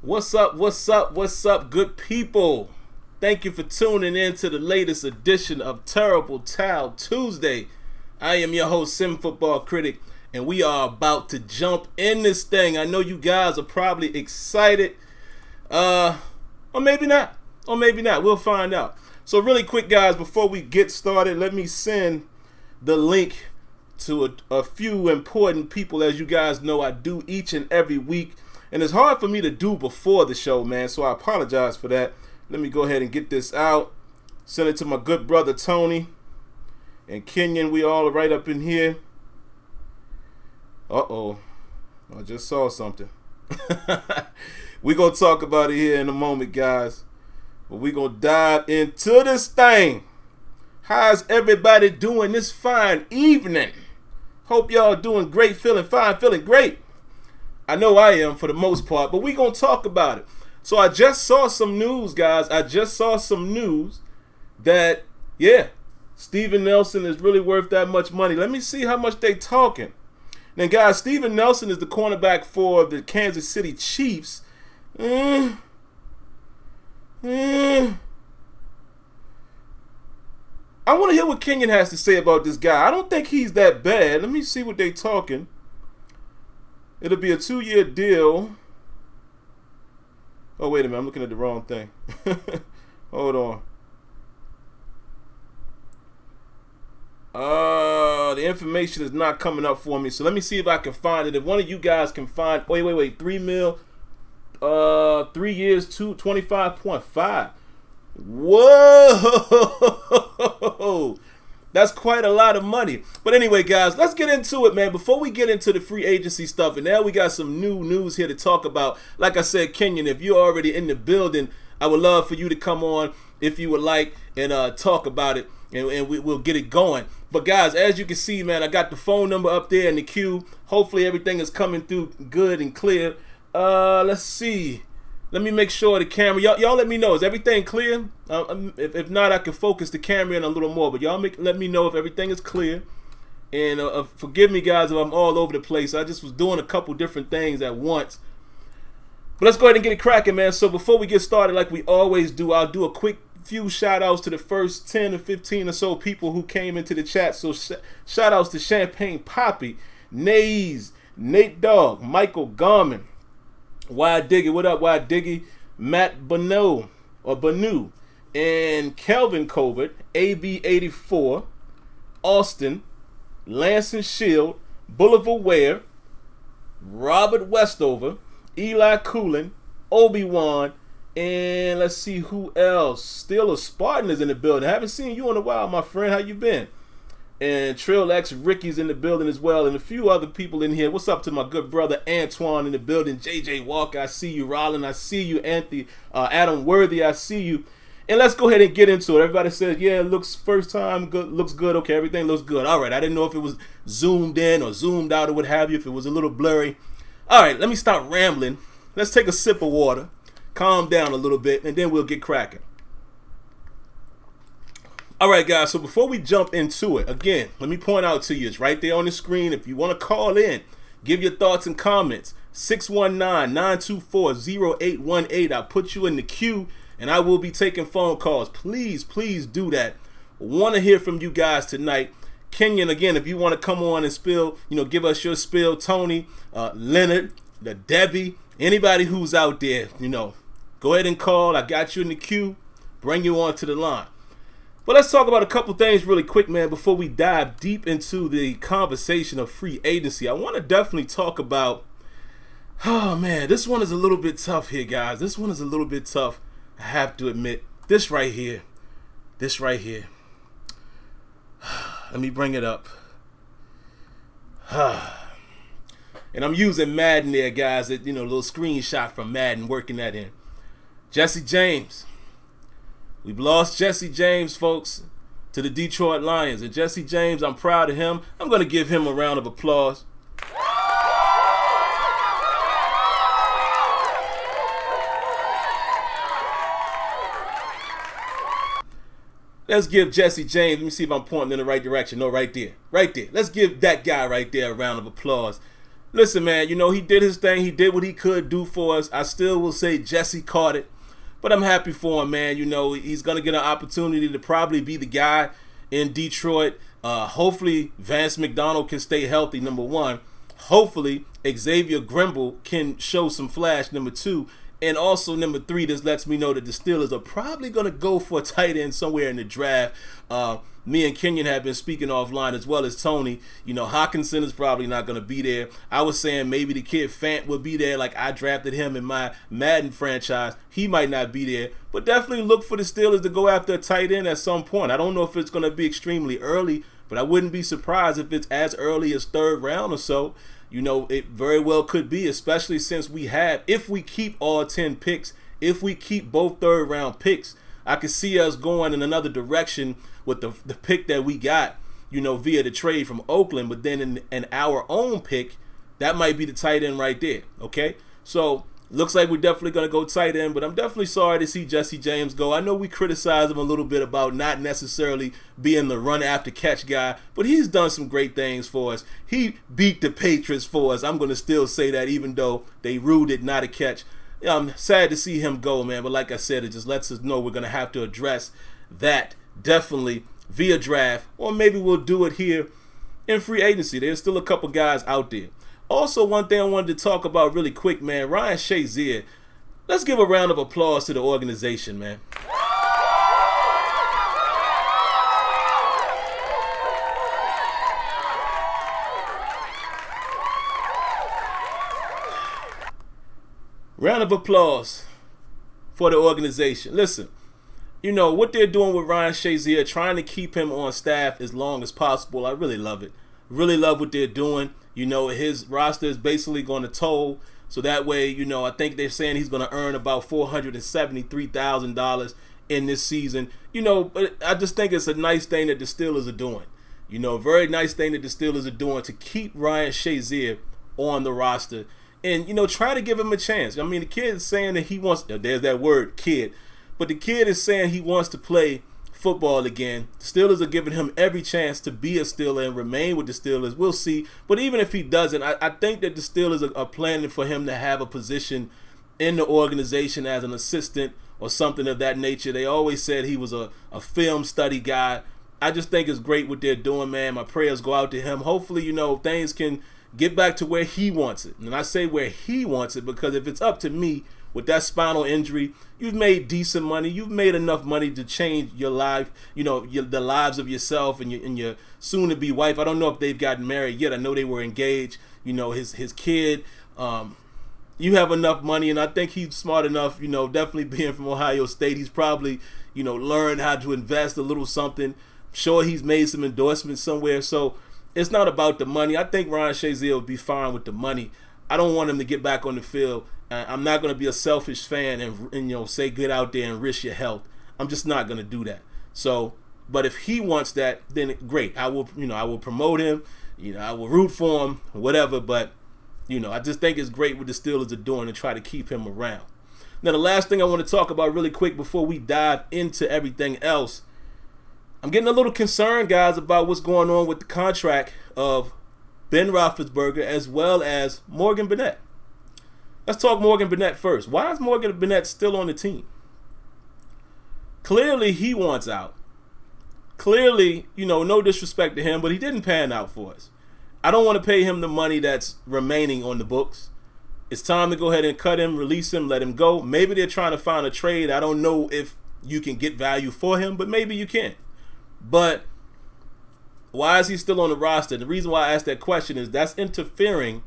What's up, good people? Thank you for tuning in to the latest edition of Terrible Towel Tuesday. I am your host, SimFBallCritic, and we are about to jump in this thing. I know you guys are probably excited, or maybe not, We'll find out. So really quick, guys, before we get started, let me send the link to a few important people. As you guys know, I do each and every week, and it's hard for me to do before the show, man, so I apologize for that. Let me go ahead and get this out. Send it to my good brother Tony and Kenyon. We all are right up in here. I just saw something. We're going to talk about it here in a moment, guys. But we're going to dive into this thing. How's everybody doing this fine evening? Hope y'all doing great, feeling fine, feeling great. I know I am for the most part, but we're going to talk about it. So I just saw some news, guys. That, Steven Nelson is really worth that much money. Let me see how much they talking. Now, guys, Steven Nelson is the cornerback for the Kansas City Chiefs. I want to hear what Kenyon has to say about this guy. I don't think he's that bad. Let me see what they talking. It'll be a 2-year deal. Oh, wait a minute. I'm looking at the wrong thing. Hold on. The information is not coming up for me. So let me see if I can find it. If one of you guys can find... Wait. 3 mil. 3 years, 25.5. Whoa! That's quite a lot of money. But anyway, guys, let's get into it, man. Before we get into the free agency stuff, and now we got some new news here to talk about. Like I said, Kenyon, if you're already in the building, I would love for you to come on if you would like and talk about it, and we'll get it going. But guys, as you can see, man, I got the phone number up there in the queue. Hopefully everything is coming through good and clear. Let's see. Let me make sure the camera, y'all let me know, is everything clear? If not, I can focus the camera in a little more, but y'all let me know if everything is clear. And forgive me, guys, if I'm all over the place. I just was doing a couple different things at once. But let's go ahead and get it cracking, man. So before we get started, like we always do, I'll do a quick few shout outs to the first 10 or 15 or so people who came into the chat. So shout outs to Champagne Poppy, Nays, Nate Dogg, Michael Garmin, Y Diggy, what up, Y Diggy? Matt Banu, and Kelvin Colbert, AB84, Austin, Lance and Shield, Boulevard Ware, Robert Westover, Eli Coolin, Obi-Wan, and let's see who else. Still a Spartan is in the building. I haven't seen you in a while, my friend. How you been? And Trill X Ricky's in the building as well, and a few other people in here. What's up to my good brother Antoine in the building? JJ Walker, I see you. Rollin, I see you. Anthony, Adam Worthy, I see you. And let's go ahead and get into it. Everybody says, yeah, it looks first time good, looks good. Okay, everything looks good. All right, I didn't know if it was zoomed in or zoomed out or what have you, if it was a little blurry. All right, let me stop rambling. Let's take a sip of water, calm down a little bit, and then we'll get cracking. All right, guys, so before we jump into it, again, let me point out to you, it's right there on the screen. If you want to call in, give your thoughts and comments, 619-924-0818. I'll put you in the queue, and I will be taking phone calls. Please do that. Want to hear from you guys tonight. Kenyon, again, if you want to come on and spill, give us your spill. Tony, Leonard, the Debbie, anybody who's out there, go ahead and call. I got you in the queue. Bring you on to the line. But let's talk about a couple things really quick, man, before we dive deep into the conversation of free agency. I want to definitely talk about, oh, man, this one is a little bit tough here, guys. This one is a little bit tough, I have to admit. This right here. Let me bring it up. And I'm using Madden there, guys, a little screenshot from Madden, working that in. Jesse James. We've lost Jesse James, folks, to the Detroit Lions. And Jesse James, I'm proud of him. I'm going to give him a round of applause. Let's give Jesse James, let me see if I'm pointing in the right direction. No, right there. Let's give that guy right there a round of applause. Listen, man, he did his thing. He did what he could do for us. I still will say Jesse caught it. But I'm happy for him, man. He's going to get an opportunity to probably be the guy in Detroit. Hopefully, Vance McDonald can stay healthy, number one. Hopefully, Xavier Grimble can show some flash, number two. And also, number three, this lets me know that the Steelers are probably going to go for a tight end somewhere in the draft. Me and Kenyon have been speaking offline, as well as Tony. Hawkinson is probably not going to be there. I was saying maybe the kid Fant would be there, like I drafted him in my Madden franchise. He might not be there. But definitely look for the Steelers to go after a tight end at some point. I don't know if it's going to be extremely early, but I wouldn't be surprised if it's as early as third round or so. It very well could be, especially since if we keep all 10 picks, if we keep both third round picks, I could see us going in another direction with the pick that we got, via the trade from Oakland. But then in our own pick, that might be the tight end right there, okay? So looks like we're definitely going to go tight end, but I'm definitely sorry to see Jesse James go. I know we criticize him a little bit about not necessarily being the run after catch guy, but he's done some great things for us. He beat the Patriots for us. I'm going to still say that, even though they ruled it not a catch. I'm sad to see him go, man, but like I said, it just lets us know we're going to have to address that definitely via draft, or maybe we'll do it here in free agency. There's still a couple guys out there. Also, one thing I wanted to talk about really quick, man, Ryan Shazier. Let's give a round of applause to the organization, man. Round of applause for the organization. Listen, what they're doing with Ryan Shazier, trying to keep him on staff as long as possible. I really love it. Really love what they're doing. His roster is basically going to toll. So that way, I think they're saying he's going to earn about $473,000 in this season. But I just think it's a nice thing that the Steelers are doing. Very nice thing that the Steelers are doing to keep Ryan Shazier on the roster. And, try to give him a chance. I mean, the kid is saying that he wants, there's that word, kid. But the kid is saying he wants to play football again. The Steelers are giving him every chance to be a Steeler and remain with the Steelers. We'll see. But even if he doesn't, I think that the Steelers are planning for him to have a position in the organization as an assistant or something of that nature. They always said he was a film study guy. I just think it's great what they're doing, man. My prayers go out to him. Hopefully, things can get back to where he wants it. And I say where he wants it because if it's up to me, with that spinal injury, you've made decent money. You've made enough money to change your life, the lives of yourself and your soon-to-be wife. I don't know if they've gotten married yet. I know they were engaged. His kid. You have enough money, and I think he's smart enough, definitely being from Ohio State. He's probably, learned how to invest a little something. I'm sure he's made some endorsements somewhere. So it's not about the money. I think Ryan Shazier will be fine with the money. I don't want him to get back on the field. I'm not going to be a selfish fan and say get out there and risk your health. I'm just not going to do that. So, but if he wants that, then great. I will promote him. I will root for him, whatever. But I just think it's great what the Steelers are doing to try to keep him around. Now, the last thing I want to talk about really quick before we dive into everything else, I'm getting a little concerned, guys, about what's going on with the contract of Ben Roethlisberger as well as Morgan Burnett. Let's talk Morgan Burnett first. Why is Morgan Burnett still on the team? Clearly, he wants out. Clearly, no disrespect to him, but he didn't pan out for us. I don't want to pay him the money that's remaining on the books. It's time to go ahead and cut him, release him, let him go. Maybe they're trying to find a trade. I don't know if you can get value for him, but maybe you can. But why is he still on the roster? The reason why I asked that question is that's interfering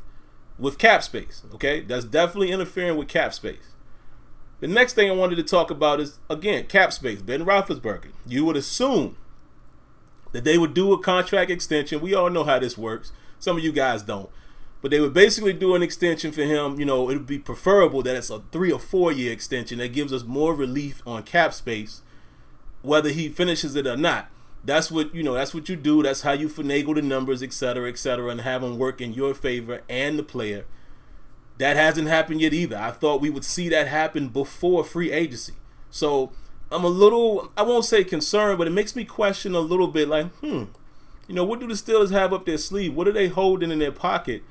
with cap space, okay? That's definitely interfering with cap space. The next thing I wanted to talk about is, again, cap space. Ben Roethlisberger. You would assume that they would do a contract extension. We all know how this works. Some of you guys don't. But they would basically do an extension for him. It would be preferable that it's a 3 or 4 year extension that gives us more relief on cap space, whether he finishes it or not. That's what you do. That's how you finagle the numbers, et cetera, and have them work in your favor and the player. That hasn't happened yet either. I thought we would see that happen before free agency. So I'm a little, I won't say concerned, but it makes me question a little bit like, what do the Steelers have up their sleeve? What are they holding in their pocket,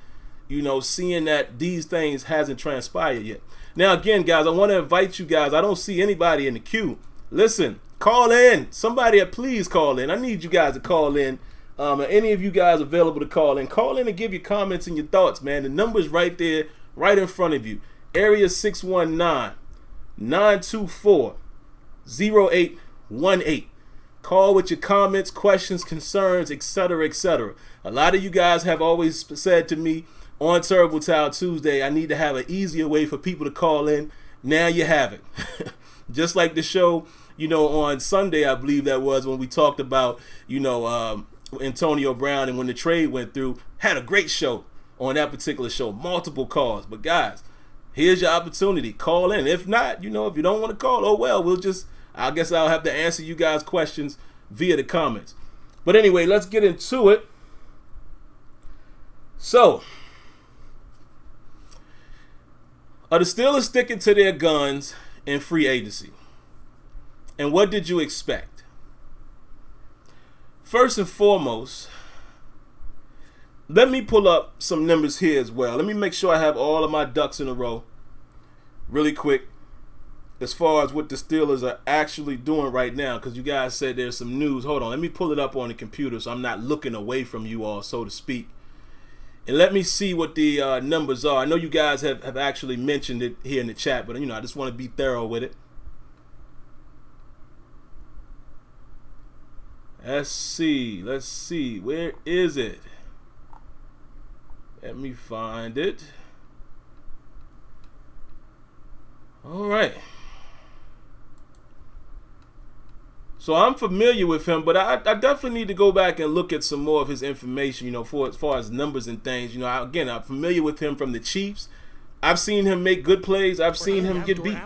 seeing that these things hasn't transpired yet. Now, again, guys, I want to invite you guys. I don't see anybody in the queue. Listen, call in. Somebody, please call in. I need you guys to call in. Are any of you guys available to call in? Call in and give your comments and your thoughts, man. The number's right there, right in front of you. Area 619-924-0818. Call with your comments, questions, concerns, etc., etc. A lot of you guys have always said to me on Terrible Towel Tuesday, I need to have an easier way for people to call in. Now you have it. Just like the show, on Sunday, I believe that was, when we talked about, Antonio Brown, and when the trade went through, had a great show on that particular show, multiple calls. But guys, here's your opportunity. Call in. If not, if you don't want to call, oh well, I guess I'll have to answer you guys' questions via the comments. But anyway, let's get into it. So, are the Steelers sticking to their guns in free agency? And what did you expect? First and foremost, let me pull up some numbers here as well. Let me make sure I have all of my ducks in a row really quick as far as what the Steelers are actually doing right now, because you guys said there's some news. Hold on, let me pull it up on the computer so I'm not looking away from you all, so to speak. And let me see what the numbers are. I know you guys have actually mentioned it here in the chat, but I just want to be thorough with it. Let's see. Where is it? Let me find it. All right. So I'm familiar with him, but I definitely need to go back and look at some more of his information, for as far as numbers and things. I'm familiar with him from the Chiefs. I've seen him make good plays. I've seen him get beat.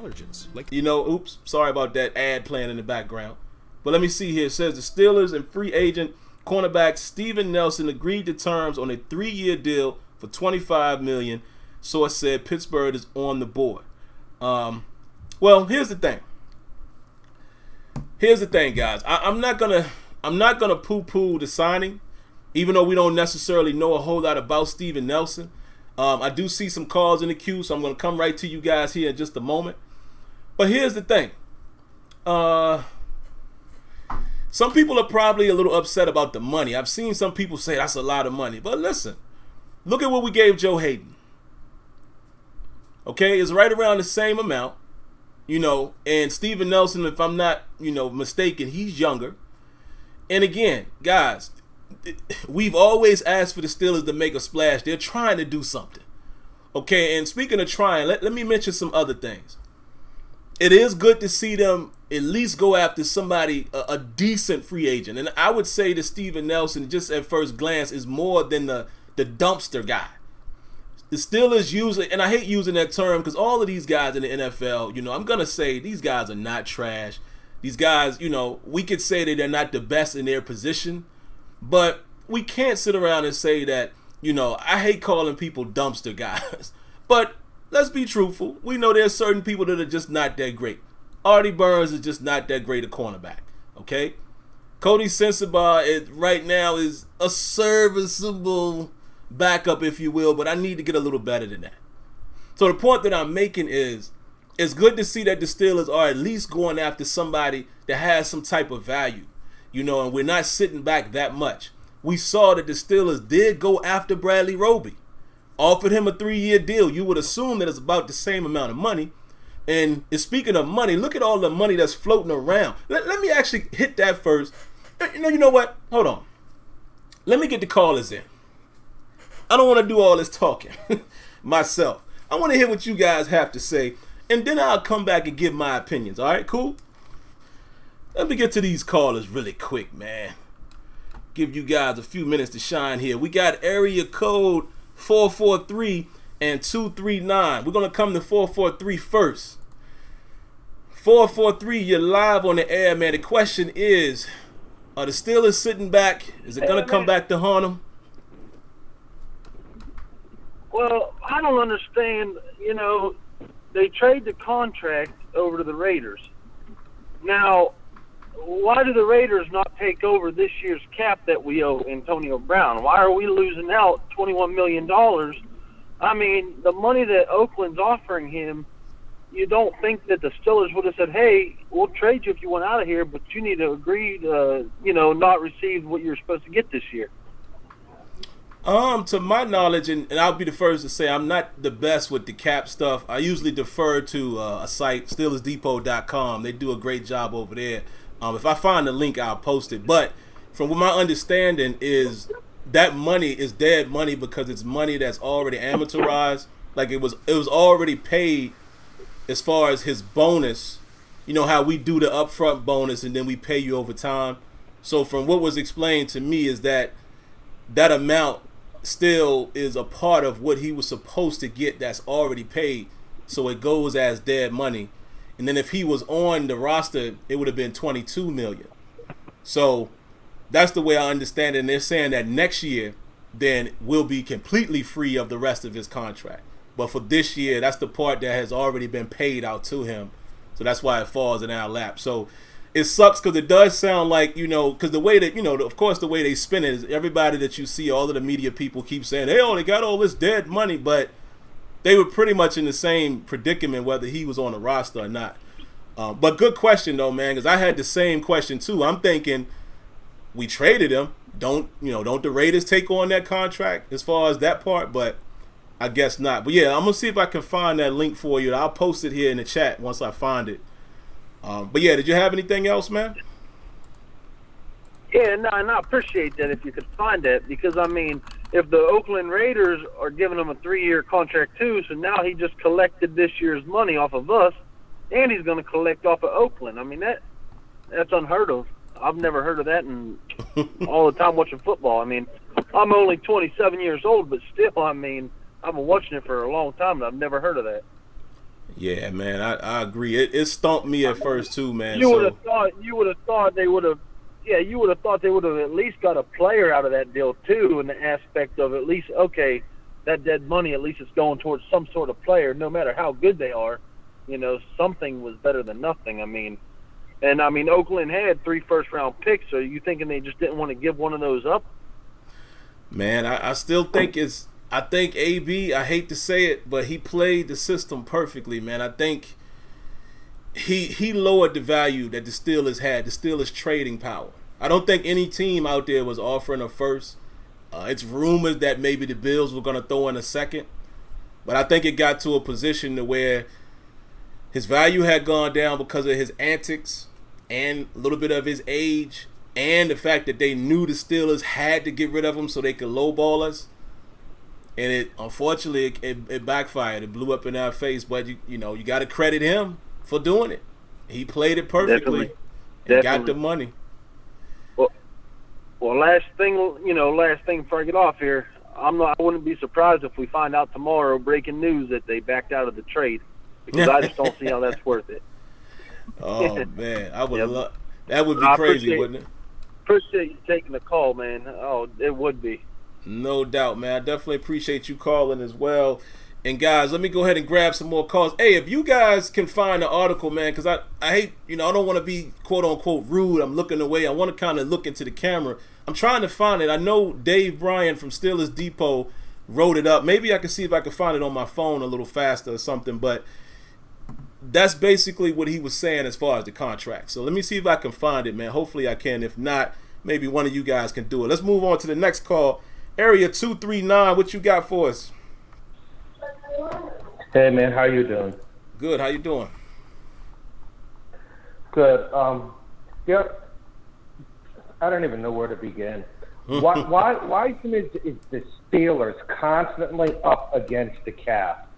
Oops, sorry about that ad playing in the background. But let me see here. It says the Steelers and free agent cornerback Steven Nelson agreed to terms on a 3-year deal for $25 million. Source said Pittsburgh is on the board. Well, here's the thing. Here's the thing, guys. I'm not gonna poo-poo the signing, even though we don't necessarily know a whole lot about Steven Nelson. I do see some calls in the queue, so I'm gonna come right to you guys here in just a moment. But here's the thing. Some people are probably a little upset about the money. I've seen some people say that's a lot of money. But listen, look at what we gave Joe Hayden. Okay, it's right around the same amount. And Steven Nelson, if I'm not, mistaken, he's younger. And again, guys, we've always asked for the Steelers to make a splash. They're trying to do something. Okay, and speaking of trying, let me mention some other things. It is good to see them at least go after somebody, a decent free agent. And I would say that Steven Nelson, just at first glance, is more than the dumpster guy. The Steelers usually, and I hate using that term because all of these guys in the NFL, I'm going to say these guys are not trash. These guys, we could say that they're not the best in their position, but we can't sit around and say that, I hate calling people dumpster guys. But let's be truthful. We know there's certain people that are just not that great. Artie Burns is just not that great a cornerback, okay? Cody Sensabaugh right now is a serviceable backup, if you will, but I need to get a little better than that. So the point that I'm making is, it's good to see that the Steelers are at least going after somebody that has some type of value, and we're not sitting back that much. We saw that the Steelers did go after Bradley Roby, offered him a 3-year deal. You would assume that it's about the same amount of money. And speaking of money, look at all the money that's floating around. Let me actually hit that first. You know what? Hold on. Let me get the callers in. I don't want to do all this talking myself. I want to hear what you guys have to say, and then I'll come back and give my opinions. All right, cool? Let me get to these callers really quick, man. Give you guys a few minutes to shine here. We got area code 443 and 239. We're going to come to 443 first. 443, you're live on the air, man. The question is, are the Steelers sitting back? Is it going to come back to haunt them? Well, I don't understand. They trade the contract over to the Raiders. Now, why do the Raiders not take over this year's cap that we owe Antonio Brown? Why are we losing out $21 million I mean, the money that Oakland's offering him, you don't think that the Steelers would have said, hey, we'll trade you if you want out of here, but you need to agree to, not receive what you're supposed to get this year? To my knowledge, and I'll be the first to say I'm not the best with the cap stuff. I usually defer to a site, SteelersDepot.com. They do a great job over there. If I find the link, I'll post it. But from what my understanding is, that money is dead money because it's money that's already amortized. Like it was already paid as far as his bonus. You know how we do the upfront bonus and then we pay you over time. So from what was explained to me is that amount still is a part of what he was supposed to get that's already paid. So it goes as dead money. And then if he was on the roster, it would have been $22 million. So that's the way I understand it. And they're saying that next year, then we'll be completely free of the rest of his contract. But for this year, that's the part that has already been paid out to him. So that's why it falls in our lap. So it sucks because it does sound like, because the way that, of course, the way they spin it is everybody that you see, all of the media people keep saying, hey, they got all this dead money. But they were pretty much in the same predicament whether he was on the roster or not. But good question, though, man, because I had the same question, too. I'm thinking we traded him. Don't the Raiders take on that contract as far as that part? But I guess not. But, yeah, I'm going to see if I can find that link for you. I'll post it here in the chat once I find it. But, yeah, did you have anything else, man? Yeah, no, and I appreciate that if you could find that because, I mean, if the Oakland Raiders are giving him a 3-year contract, too, so now he just collected this year's money off of us, and he's going to collect off of Oakland. I mean, that's unheard of. I've never heard of that in all the time watching football. I mean, I'm only 27 years old, but still, I mean, I've been watching it for a long time, and I've never heard of that. Yeah, man, I agree. It stumped me at first, too, man. You would have thought they would have at least got a player out of that deal, too, in the aspect of at least, okay, that dead money, at least it's going towards some sort of player, no matter how good they are. Something was better than nothing. I mean, Oakland had 3 first-round picks, so you thinking they just didn't want to give one of those up? Man, I still think I think AB, I hate to say it, but he played the system perfectly, man. I think he lowered the value that the Steelers had, the Steelers' trading power. I don't think any team out there was offering a first. It's rumored that maybe the Bills were going to throw in a second. But I think it got to a position to where his value had gone down because of his antics and a little bit of his age and the fact that they knew the Steelers had to get rid of him so they could lowball us. And it unfortunately it backfired. It blew up in our face. But you got to credit him for doing it. He played it perfectly and got the money. Well, last thing before I get off here, I wouldn't be surprised if we find out tomorrow, breaking news, that they backed out of the trade because I just don't see how that's worth it. Oh man, I would love that. Would be crazy, wouldn't it? Appreciate you taking the call, man. Oh, it would be. No doubt, man. I definitely appreciate you calling as well. And guys, let me go ahead and grab some more calls. Hey, if you guys can find the article, man, because I hate, I don't want to be quote unquote rude. I'm looking away. I want to kind of look into the camera. I'm trying to find it. I know Dave Bryan from Steelers Depot wrote it up. Maybe I can see if I can find it on my phone a little faster or something. But that's basically what he was saying as far as the contract. So let me see if I can find it, man. Hopefully I can. If not, maybe one of you guys can do it. Let's move on to the next call. Area 239, what you got for us? Hey man, how you doing? Good. How you doing? Good. Yep. I don't even know where to begin. Why is the Steelers constantly up against the cap?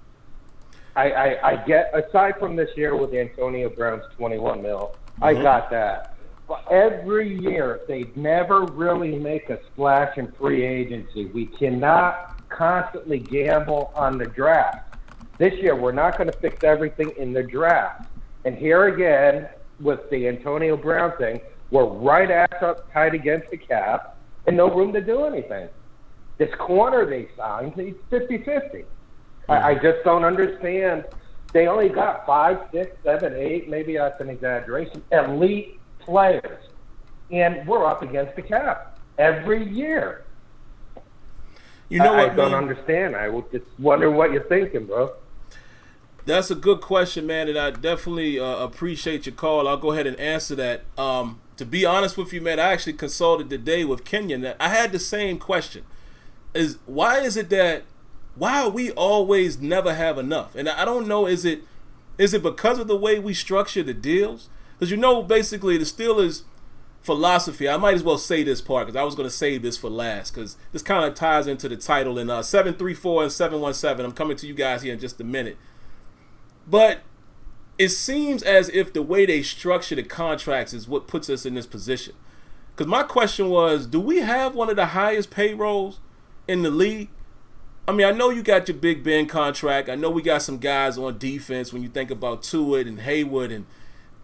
I get, aside from this year with Antonio Brown's $21 million, I got that. But every year they never really make a splash in free agency. We cannot constantly gamble on the draft. This year, we're not going to fix everything in the draft. And here again, with the Antonio Brown thing, we're right up tight against the cap and no room to do anything. This corner they signed, he's 50-50. I just don't understand. They only got 5, 6, 7, 8, maybe that's an exaggeration, elite players. And we're up against the cap every year. You know what, I don't man? understand. I was just wondering what you're thinking, bro. That's a good question, man, and I definitely appreciate your call. I'll go ahead and answer that. To be honest with you, man, I actually consulted today with Kenyon. I had the same question. Why are we always never have enough? And I don't know, is it because of the way we structure the deals? Because basically the Steelers' philosophy, I might as well say this part because I was going to save this for last because this kind of ties into the title in 734 and 717. I'm coming to you guys here in just a minute. But it seems as if the way they structure the contracts is what puts us in this position. Because my question was, do we have one of the highest payrolls in the league? I mean, I know you got your Big Ben contract. I know we got some guys on defense when you think about Tuitt and Haywood.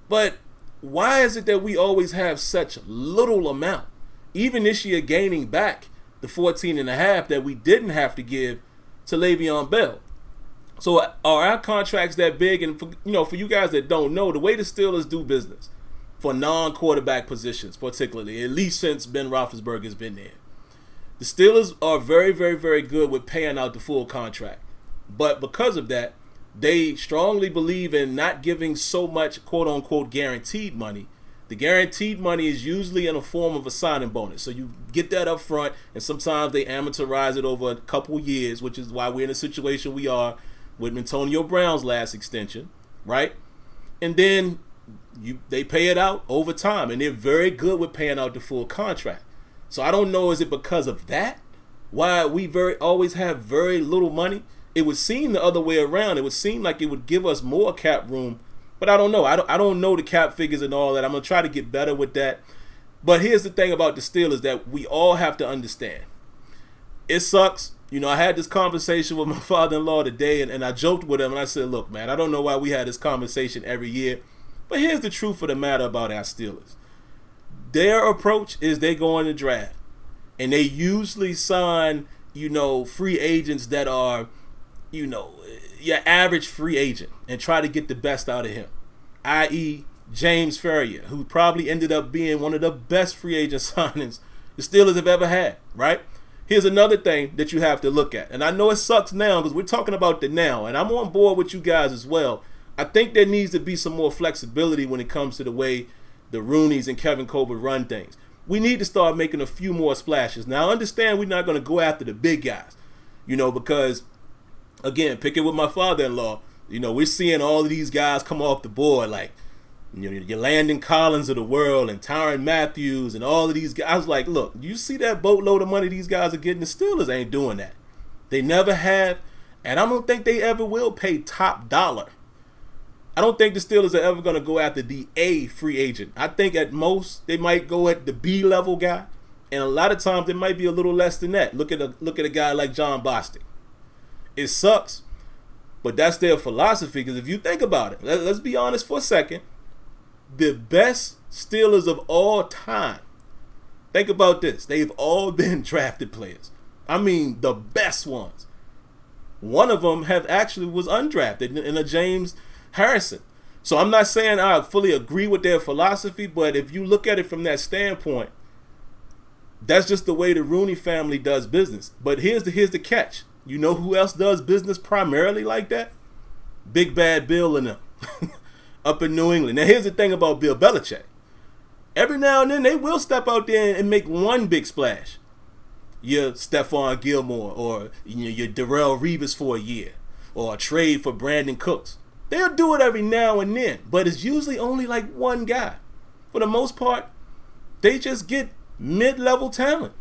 But why is it that we always have such little amount? Even this year gaining back the 14.5 that we didn't have to give to Le'Veon Bell. So are our contracts that big? And for you guys that don't know, the way the Steelers do business for non-quarterback positions, particularly, at least since Ben Roethlisberger has been there, the Steelers are very, very, very good with paying out the full contract. But because of that, they strongly believe in not giving so much quote-unquote guaranteed money. The guaranteed money is usually in a form of a signing bonus. So you get that up front, and sometimes they amortize it over a couple years, which is why we're in the situation we are with Antonio Brown's last extension, right? And then they pay it out over time, and they're very good with paying out the full contract. So I don't know, is it because of that why we always have very little money? It would seem the other way around. It would seem like it would give us more cap room, but I don't know. I don't know the cap figures and all that. I'm going to try to get better with that. But here's the thing about the Steelers that we all have to understand. It sucks. I had this conversation with my father-in-law today, and I joked with him, and I said, look, man, I don't know why we had this conversation every year, but here's the truth of the matter about our Steelers. Their approach is they go in the draft, and they usually sign, free agents that are, your average free agent and try to get the best out of him, i.e. James Ferrier, who probably ended up being one of the best free agent signings the Steelers have ever had, right? Here's another thing that you have to look at. And I know it sucks now because we're talking about the now, and I'm on board with you guys as well. I think there needs to be some more flexibility when it comes to the way the Rooneys and Kevin Colbert run things. We need to start making a few more splashes. Now, I understand we're not going to go after the big guys, because, again, picking with my father-in-law, we're seeing all of these guys come off the board like, your Landon Collins of the world and Tyrann Matthews and all of these guys. I was like, look, you see that boatload of money these guys are getting? The Steelers ain't doing that. They never have, and I don't think they ever will pay top dollar. I don't think the Steelers are ever going to go after the A free agent. I think at most they might go at the B level guy, and a lot of times it might be a little less than that. Look at a guy like John Bostic. It sucks, but that's their philosophy. Because if you think about it, let's be honest for a second. The best Steelers of all time, think about this. They've all been drafted players. I mean, the best ones. One of them was undrafted in a James Harrison. So I'm not saying I fully agree with their philosophy, but if you look at it from that standpoint, that's just the way the Rooney family does business. But here's the catch. You know who else does business primarily like that? Big Bad Bill and them. Up in New England. Now, here's the thing about Bill Belichick. Every now and then, they will step out there and make one big splash. Your Stephon Gilmore or your Darrelle Revis for a year or a trade for Brandon Cooks. They'll do it every now and then, but it's usually only like one guy. For the most part, they just get mid-level talent.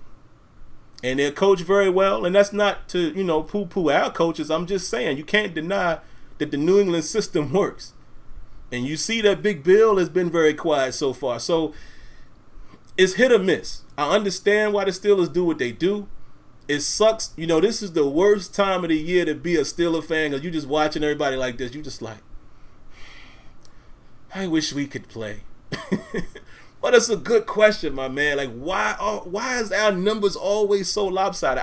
And they're coached very well, and that's not to, poo-poo our coaches. I'm just saying, you can't deny that the New England system works. And you see that Big Bill has been very quiet so far. So it's hit or miss. I understand why the Steelers do what they do. It sucks. This is the worst time of the year to be a Steeler fan because you're just watching everybody like this. You're just like, I wish we could play. But it's a good question, my man. Like, why is our numbers always so lopsided?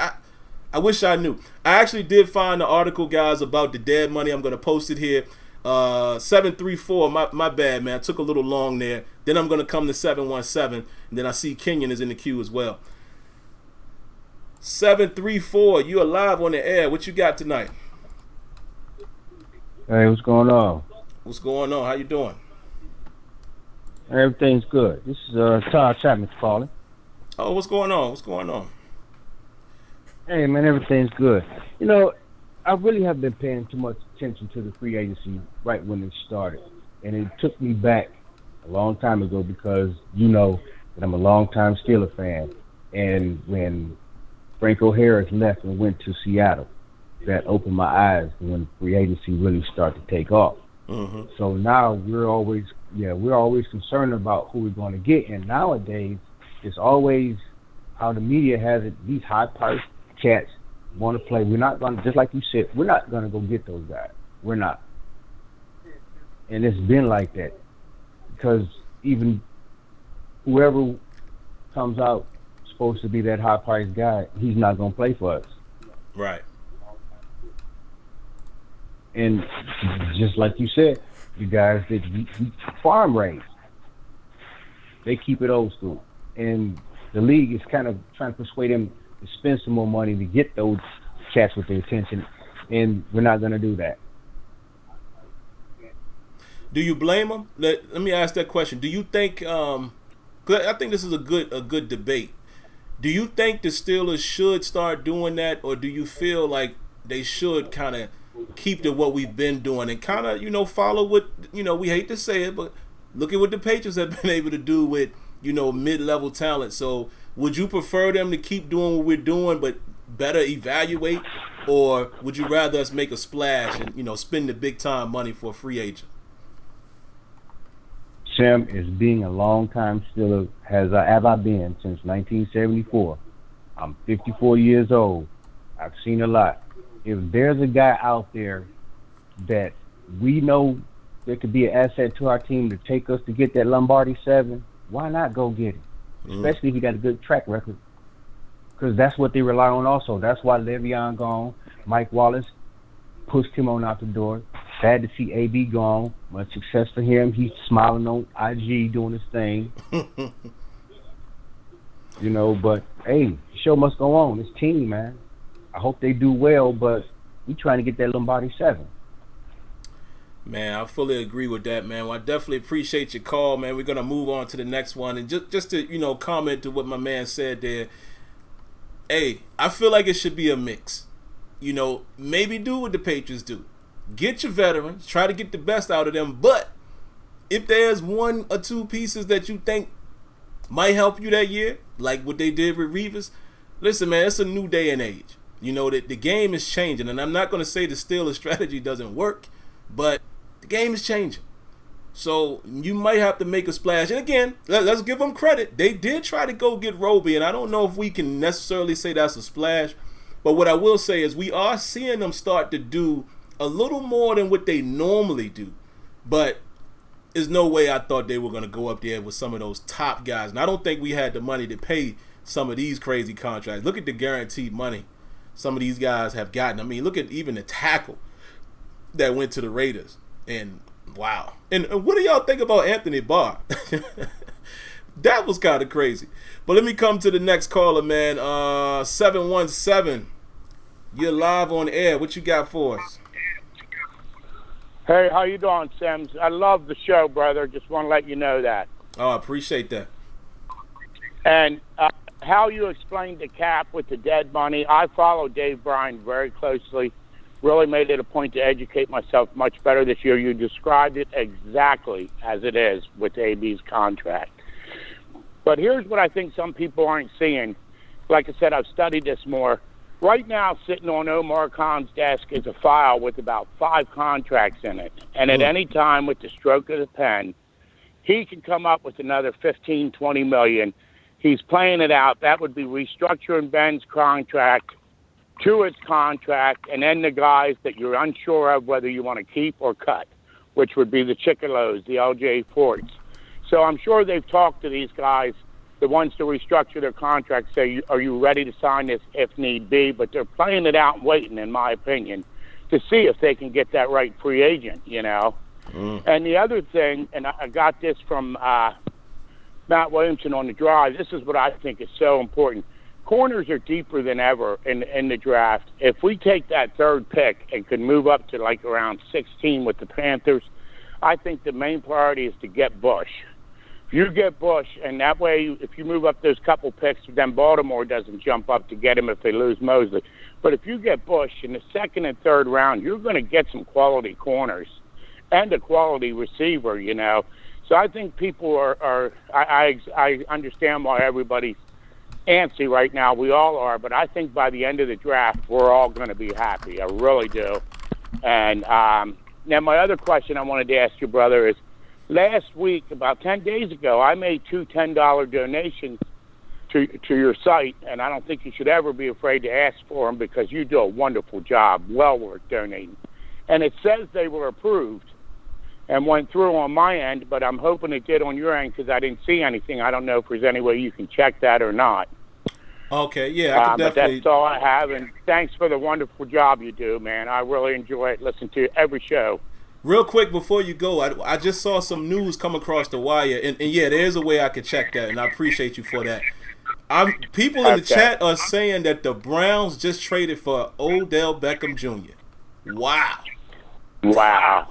I wish I knew. I actually did find the article, guys, about the dead money. I'm going to post it here. 734, my bad, man. I took a little long there. Then I'm going to come to 717, and then I see Kenyon is in the queue as well. 734, you are live on the air. What you got tonight? Hey, what's going on? What's going on? How you doing? Everything's good. This is Todd Chapman calling. Oh, what's going on? What's going on? Hey, man, everything's good. You know, I really have been paying too much attention to the free agency right when it started. And it took me back a long time ago because you know that I'm a longtime Steelers fan. And when Franco Harris left and went to Seattle, that opened my eyes when free agency really started to take off. Mm-hmm. So now we're always concerned about who we're going to get. And nowadays, it's always how the media has it. These high-priced cats want to play. We're not going to, just like you said, we're not going to go get those guys. We're not. And it's been like that because even whoever comes out supposed to be that high-priced guy, he's not going to play for us. Right. And just like you said, you guys that farm raised, they keep it old school. And the league is kind of trying to persuade them to spend some more money to get those cats with their attention, and we're not going to do that. Do you blame them? Let me ask that question. Do you think? 'Cause I think this is a good debate. Do you think the Steelers should start doing that, or do you feel like they should kind of keep to what we've been doing and kind of, follow what, we hate to say it, but look at what the Patriots have been able to do with, mid-level talent. So would you prefer them to keep doing what we're doing but better evaluate, or would you rather us make a splash and, spend the big-time money for a free agent? Sam, is being a long-time Steeler, have I been since 1974. I'm 54 years old. I've seen a lot. If there's a guy out there that we know that could be an asset to our team to take us to get that Lombardi 7, why not go get him? Especially if he got a good track record. Because that's what they rely on also. That's why Le'Veon gone. Mike Wallace pushed him on out the door. Sad to see AB gone. Much success for him. He's smiling on IG doing his thing. But, hey, the show must go on. This team, man. I hope they do well, but we trying to get that Lombardi 7. Man, I fully agree with that, man. Well, I definitely appreciate your call, man. We're going to move on to the next one. And just to, comment to what my man said there, hey, I feel like it should be a mix. Maybe do what the Patriots do. Get your veterans, try to get the best out of them, but if there's one or two pieces that you think might help you that year, like what they did with Revis, listen, man, it's a new day and age. The game is changing, and I'm not going to say the Steelers strategy doesn't work, but the game is changing. So you might have to make a splash. And again, let's give them credit. They did try to go get Roby, and I don't know if we can necessarily say that's a splash, but what I will say is we are seeing them start to do a little more than what they normally do. But there's no way I thought they were going to go up there with some of those top guys. And I don't think we had the money to pay some of these crazy contracts. Look at the guaranteed money some of these guys have gotten. I mean, look at even the tackle that went to the Raiders. And wow. And what do y'all think about Anthony Barr? That was kind of crazy. But let me come to the next caller, man. 717. You're live on air. What you got for us? Hey, how you doing, Sims? I love the show, brother. Just want to let you know that. Oh, I appreciate that. And how you explained the cap with the dead money, I follow Dave Bryan very closely. Really made it a point to educate myself much better this year. You described it exactly as it is with AB's contract. But here's what I think some people aren't seeing. Like I said, I've studied this more. Right now, sitting on Omar Khan's desk is a file with about 5 contracts in it. And at any time, with the stroke of the pen, he can come up with another 15, 20 million. He's playing it out. That would be restructuring Ben's contract to his contract, and then the guys that you're unsure of whether you want to keep or cut, which would be the Chickalos, the LJ Forts. So I'm sure they've talked to these guys, the ones to restructure their contracts, say, are you ready to sign this if need be? But they're playing it out and waiting, in my opinion, to see if they can get that right free agent, And the other thing, and I got this from Matt Williamson on the drive, this is what I think is so important. corners are deeper than ever in the draft. If we take that third pick and could move up to like around 16 with the Panthers, I think the main priority is to get Bush. If you get Bush, and that way, if you move up those couple picks, then Baltimore doesn't jump up to get him if they lose Mosley. But if you get Bush in the second and third round, you're going to get some quality corners and a quality receiver, you know. So I think people I understand why everybody's antsy right now. We all are. But I think by the end of the draft, we're all going to be happy. I really do. And now my other question I wanted to ask you, brother, is last week, about 10 days ago, I made two $10 donations to your site, and I don't think you should ever be afraid to ask for them because you do a wonderful job, well worth donating. And it says they were approved and went through on my end, but I'm hoping it did on your end because I didn't see anything. I don't know if there's any way you can check that or not. Okay, yeah, I can definitely. But that's all I have, and thanks for the wonderful job you do, man. I really enjoy it, listening to every show. Real quick before you go, I just saw some news come across the wire, and yeah, there's a way I could check that, and I appreciate you for that. People in the chat are saying that the Browns just traded for Odell Beckham Jr. Wow. Wow.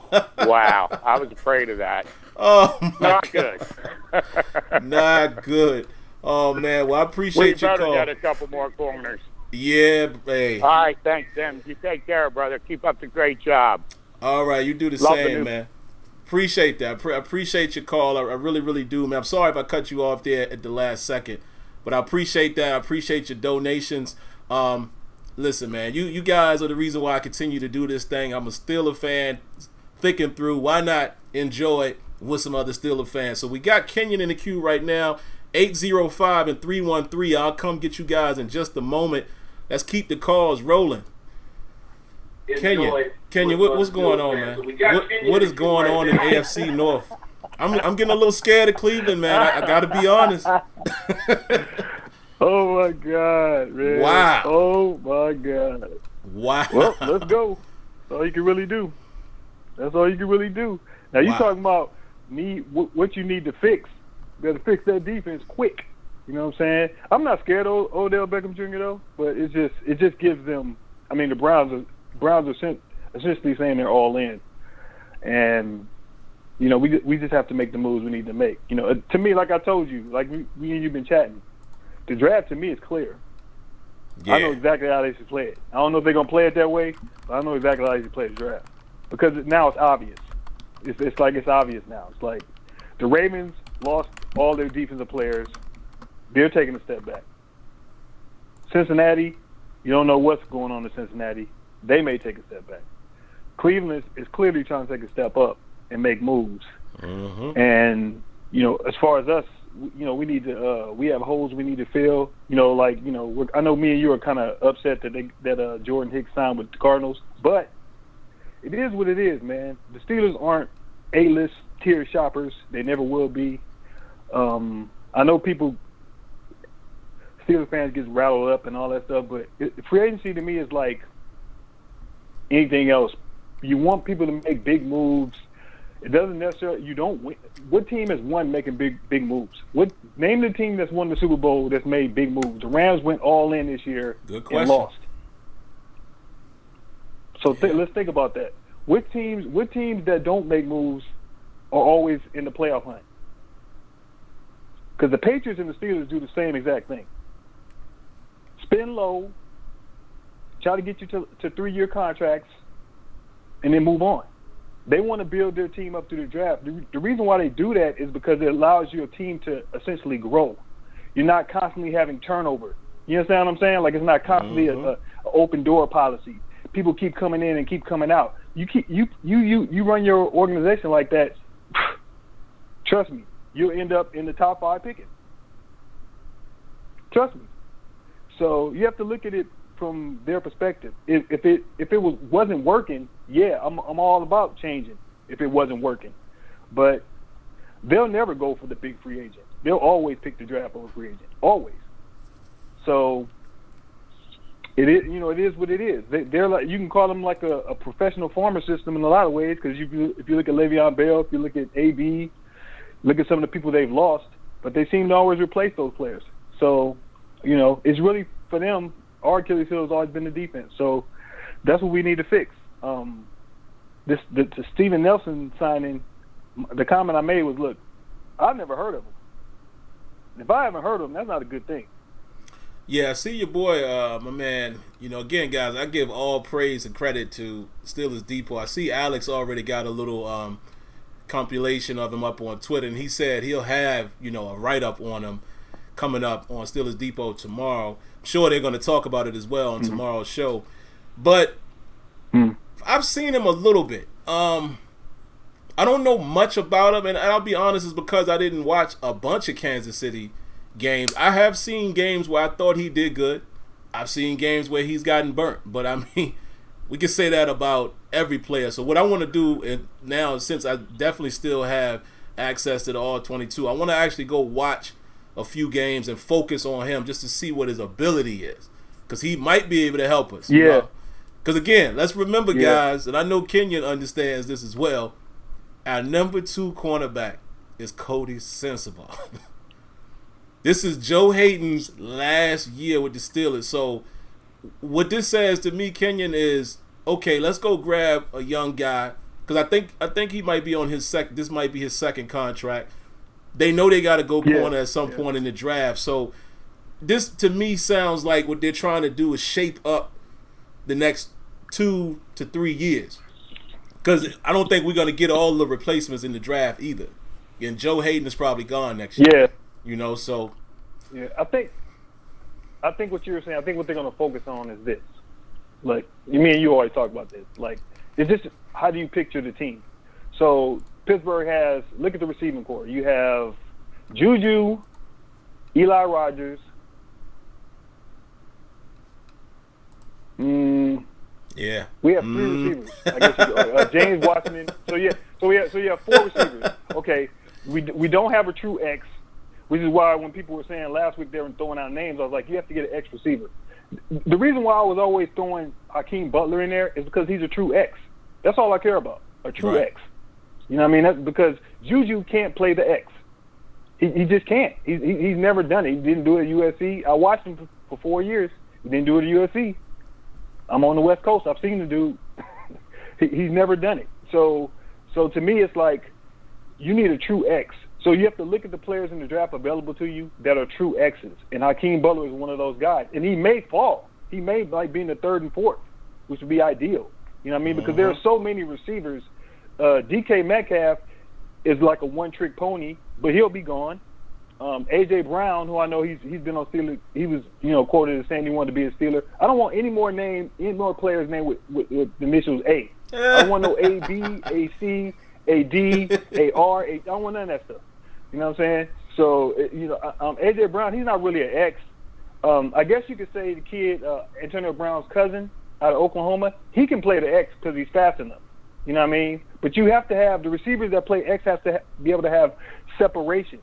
I was afraid of that. Oh, my Not God. good. Not good. Oh, man. Well, I appreciate your call. We better get a couple more corners. Yeah, hey. All right, thanks, Tim. You take care, brother. Keep up the great job. All right, you do the same, man. Appreciate that. I appreciate your call. I really, really do, man. I'm sorry if I cut you off there at the last second, but I appreciate that. I appreciate your donations. Listen, man, you guys are the reason why I continue to do this thing. I'm a Steeler fan, thinking through why not enjoy it with some other Steeler fans. So we got Kenyon in the queue right now, 805 and 313. I'll come get you guys in just a moment. Let's keep the calls rolling. Kenyon, what's going on, man? What is going on in AFC North? I'm getting a little scared of Cleveland, man. I got to be honest. Oh, my God, man. Wow. Oh, my God. Wow. Well, let's go. That's all you can really do. That's all you can really do. Now, you talking about what you need to fix. You got to fix that defense quick. You know what I'm saying? I'm not scared of Odell Beckham Jr., though, but it just gives them – I mean, the Browns are essentially saying they're all in. And, you know, we just have to make the moves we need to make. You know, to me, like I told you, like me and you've been chatting, the draft to me is clear. Yeah. I know exactly how they should play it. I don't know if they're going to play it that way, but I know exactly how they should play the draft. Because now it's obvious. It's like it's obvious now. It's like the Ravens lost all their defensive players. They're taking a step back. Cincinnati, you don't know what's going on in Cincinnati. They may take a step back. Cleveland is clearly trying to take a step up and make moves. Mm-hmm. And, you know, as far as us, you know, we need to we have holes we need to fill. You know, like, you know, I know me and you are kind of upset that Jordan Hicks signed with the Cardinals, but it is what it is, man. The Steelers aren't A-list tier shoppers. They never will be. I know Steelers fans get rattled up and all that stuff, but free agency to me is like anything else. You want people to make big moves. It doesn't necessarily. You don't win. What team has won making big moves? Name the team that's won the Super Bowl that's made big moves. The Rams went all in this year and lost. So let's think about that. What teams that don't make moves are always in the playoff hunt? Because the Patriots and the Steelers do the same exact thing. Spend low, try to get you to 3-year contracts, and then move on. They want to build their team up through the draft. The reason why they do that is because it allows your team to essentially grow. You're not constantly having turnover. You understand what I'm saying? Like, it's not constantly an open door policy. People keep coming in and keep coming out. You run your organization like that. Trust me, you'll end up in the top 5 picking. Trust me. So you have to look at it from their perspective. If it wasn't working, yeah, I'm all about changing if it wasn't working. But they'll never go for the big free agent. They'll always pick the draft over free agent. Always. So it is, you know, it is what it is. They're like, you can call them like a professional farmer system in a lot of ways, because if you look at Le'Veon Bell, if you look at AB, look at some of the people they've lost, but they seem to always replace those players. So, you know, it's really for them, our Achilles heel has always been the defense. So that's what we need to fix. The Steven Nelson signing, the comment I made was, look, I've never heard of him. If I haven't heard of him, that's not a good thing. Yeah, I see your boy, my man. You know, again, guys, I give all praise and credit to Steelers Depot. I see Alex already got a little compilation of him up on Twitter, and he said he'll have, you know, a write-up on him coming up on Steelers Depot tomorrow. I'm sure they're going to talk about it as well on tomorrow's show. But I've seen him a little bit. I don't know much about him, and I'll be honest, it's because I didn't watch a bunch of Kansas City games. I have seen games where I thought he did good. I've seen games where he's gotten burnt. But, I mean, we can say that about every player. So what I want to do now, since I definitely still have access to the All-22, I want to actually go watch a few games and focus on him just to see what his ability is, because he might be able to help us. Yeah. Because, again, let's remember, guys, and I know Kenyon understands this as well, our number 2 cornerback is Cody Sensabaugh. This is Joe Hayden's last year with the Steelers. So what this says to me, Kenyon, is, okay, let's go grab a young guy, because I think he might be on his this might be his second contract. They know they got to go corner at some point in the draft. So this, to me, sounds like what they're trying to do is shape up the next 2 to 3 years, because I don't think we're going to get all the replacements in the draft either. And Joe Hayden is probably gone next year. Yeah. You know, so. Yeah, I think what you were saying, I think what they're going to focus on is this. Like, me and you always talk about this. Like, it's just, how do you picture the team? So Pittsburgh has, look at the receiving core. You have Juju, Eli Rogers. Yeah. We have 3 receivers. I guess James Washington. So you have 4 receivers. Okay. We don't have a true X, which is why when people were saying last week they were throwing out names, I was like, you have to get an X receiver. The reason why I was always throwing Hakeem Butler in there is because he's a true X. That's all I care about, a true X. You know what I mean? That's because Juju can't play the X. He just can't. He's never done it. He didn't do it at USC. I watched him for 4 years. He didn't do it at USC. I'm on the West Coast. I've seen the dude. He's never done it. So to me, it's like you need a true X. So you have to look at the players in the draft available to you that are true X's. And Hakeem Butler is one of those guys. And he may fall. He may like being the 3rd and 4th, which would be ideal. You know what I mean? Because there are so many receivers. DK Metcalf is like a one-trick pony, but he'll be gone. A.J. Brown, who I know he's been on Steelers, he was, you know, quoted as saying he wanted to be a Steeler. I don't want any more players named with the initials A. I don't want no A.B., A.C., A.D., A.R. I don't want none of that stuff. You know what I'm saying? So, you know, A.J. Brown, he's not really an X. I guess you could say the kid, Antonio Brown's cousin out of Oklahoma, he can play the X because he's fast enough. You know what I mean? But you have to have, the receivers that play X have to be able to have separation.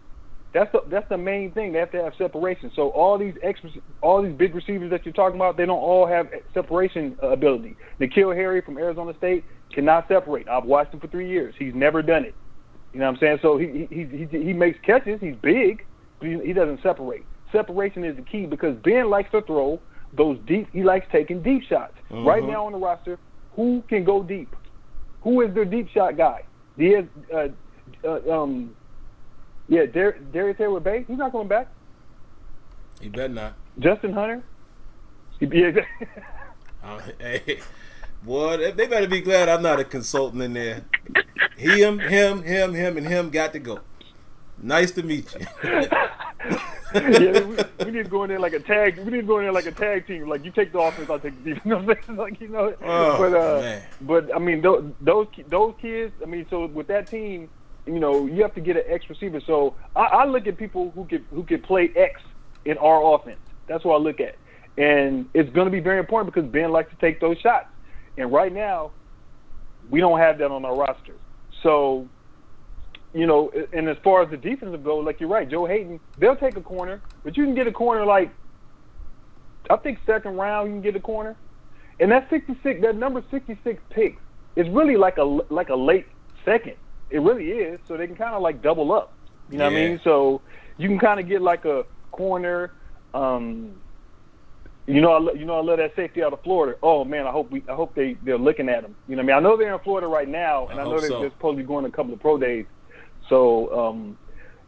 That's the main thing. They have to have separation. So all these big receivers that you're talking about, they don't all have separation ability. N'Keal Harry from Arizona State cannot separate. I've watched him for 3 years. He's never done it. You know what I'm saying? So he makes catches. He's big, but he doesn't separate. Separation is the key because Ben likes to throw those deep. He likes taking deep shots. Right now on the roster, who can go deep? Who is their deep shot guy? Darius Taylor Bay, he's not coming back. He better not. Justin Hunter? Hey, boy, they better be glad I'm not a consultant in there. Him, and him got to go. Nice to meet you. We need to go in there like a tag. We need to go in there like a tag team. Like you take the offense, I'll take the defense. You know what I'm saying? Like, you know. But I mean those kids. I mean, so with that team, you know, you have to get an X receiver. So I look at people who could play X in our offense. That's what I look at, and it's going to be very important because Ben likes to take those shots. And right now, we don't have that on our roster. So, you know, and as far as the defensive goes, like you're right, Joe Hayden, they'll take a corner, but you can get a corner like, I think 2nd round you can get a corner. And that number 66 pick is really like a late second. It really is. So they can kind of like double up. You know what I mean? So you can kind of get like a corner, I love that safety out of Florida. Oh man, I hope they're looking at him. You know what I mean? I know they're in Florida right now, and I know they're supposed to be going a couple of pro days. So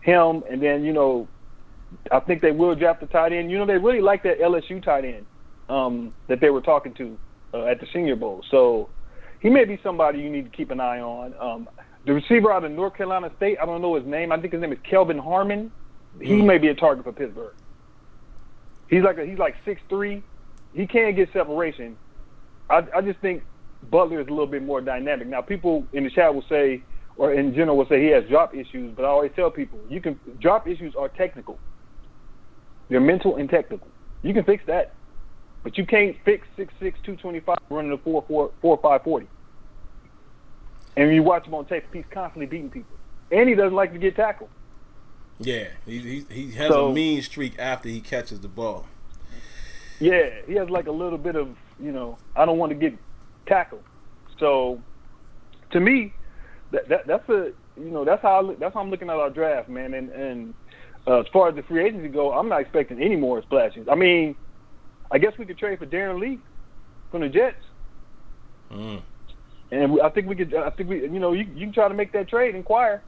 him, and then I think they will draft the tight end. They really like that LSU tight end that they were talking to at the Senior Bowl. So he may be somebody you need to keep an eye on. The receiver out of North Carolina State, I don't know his name. I think his name is Kelvin Harmon. He may be a target for Pittsburgh. He's like 6'3". He can get separation. I just think Butler is a little bit more dynamic. Now, people in the chat will say, or in general will say he has drop issues, but I always tell people, drop issues are technical. They're mental and technical. You can fix that, but you can't fix 6'6", 225 running a 4.5 40. And when you watch him on tape, he's constantly beating people, and he doesn't like to get tackled. Yeah, he has a mean streak after he catches the ball. Yeah, he has like a little bit of, I don't want to get tackled. So, to me, that's how I'm looking at our draft, man. And as far as the free agency go, I'm not expecting any more splashes. I mean, I guess we could trade for Darren Lee from the Jets. And I think we, you can try to make that trade, inquire.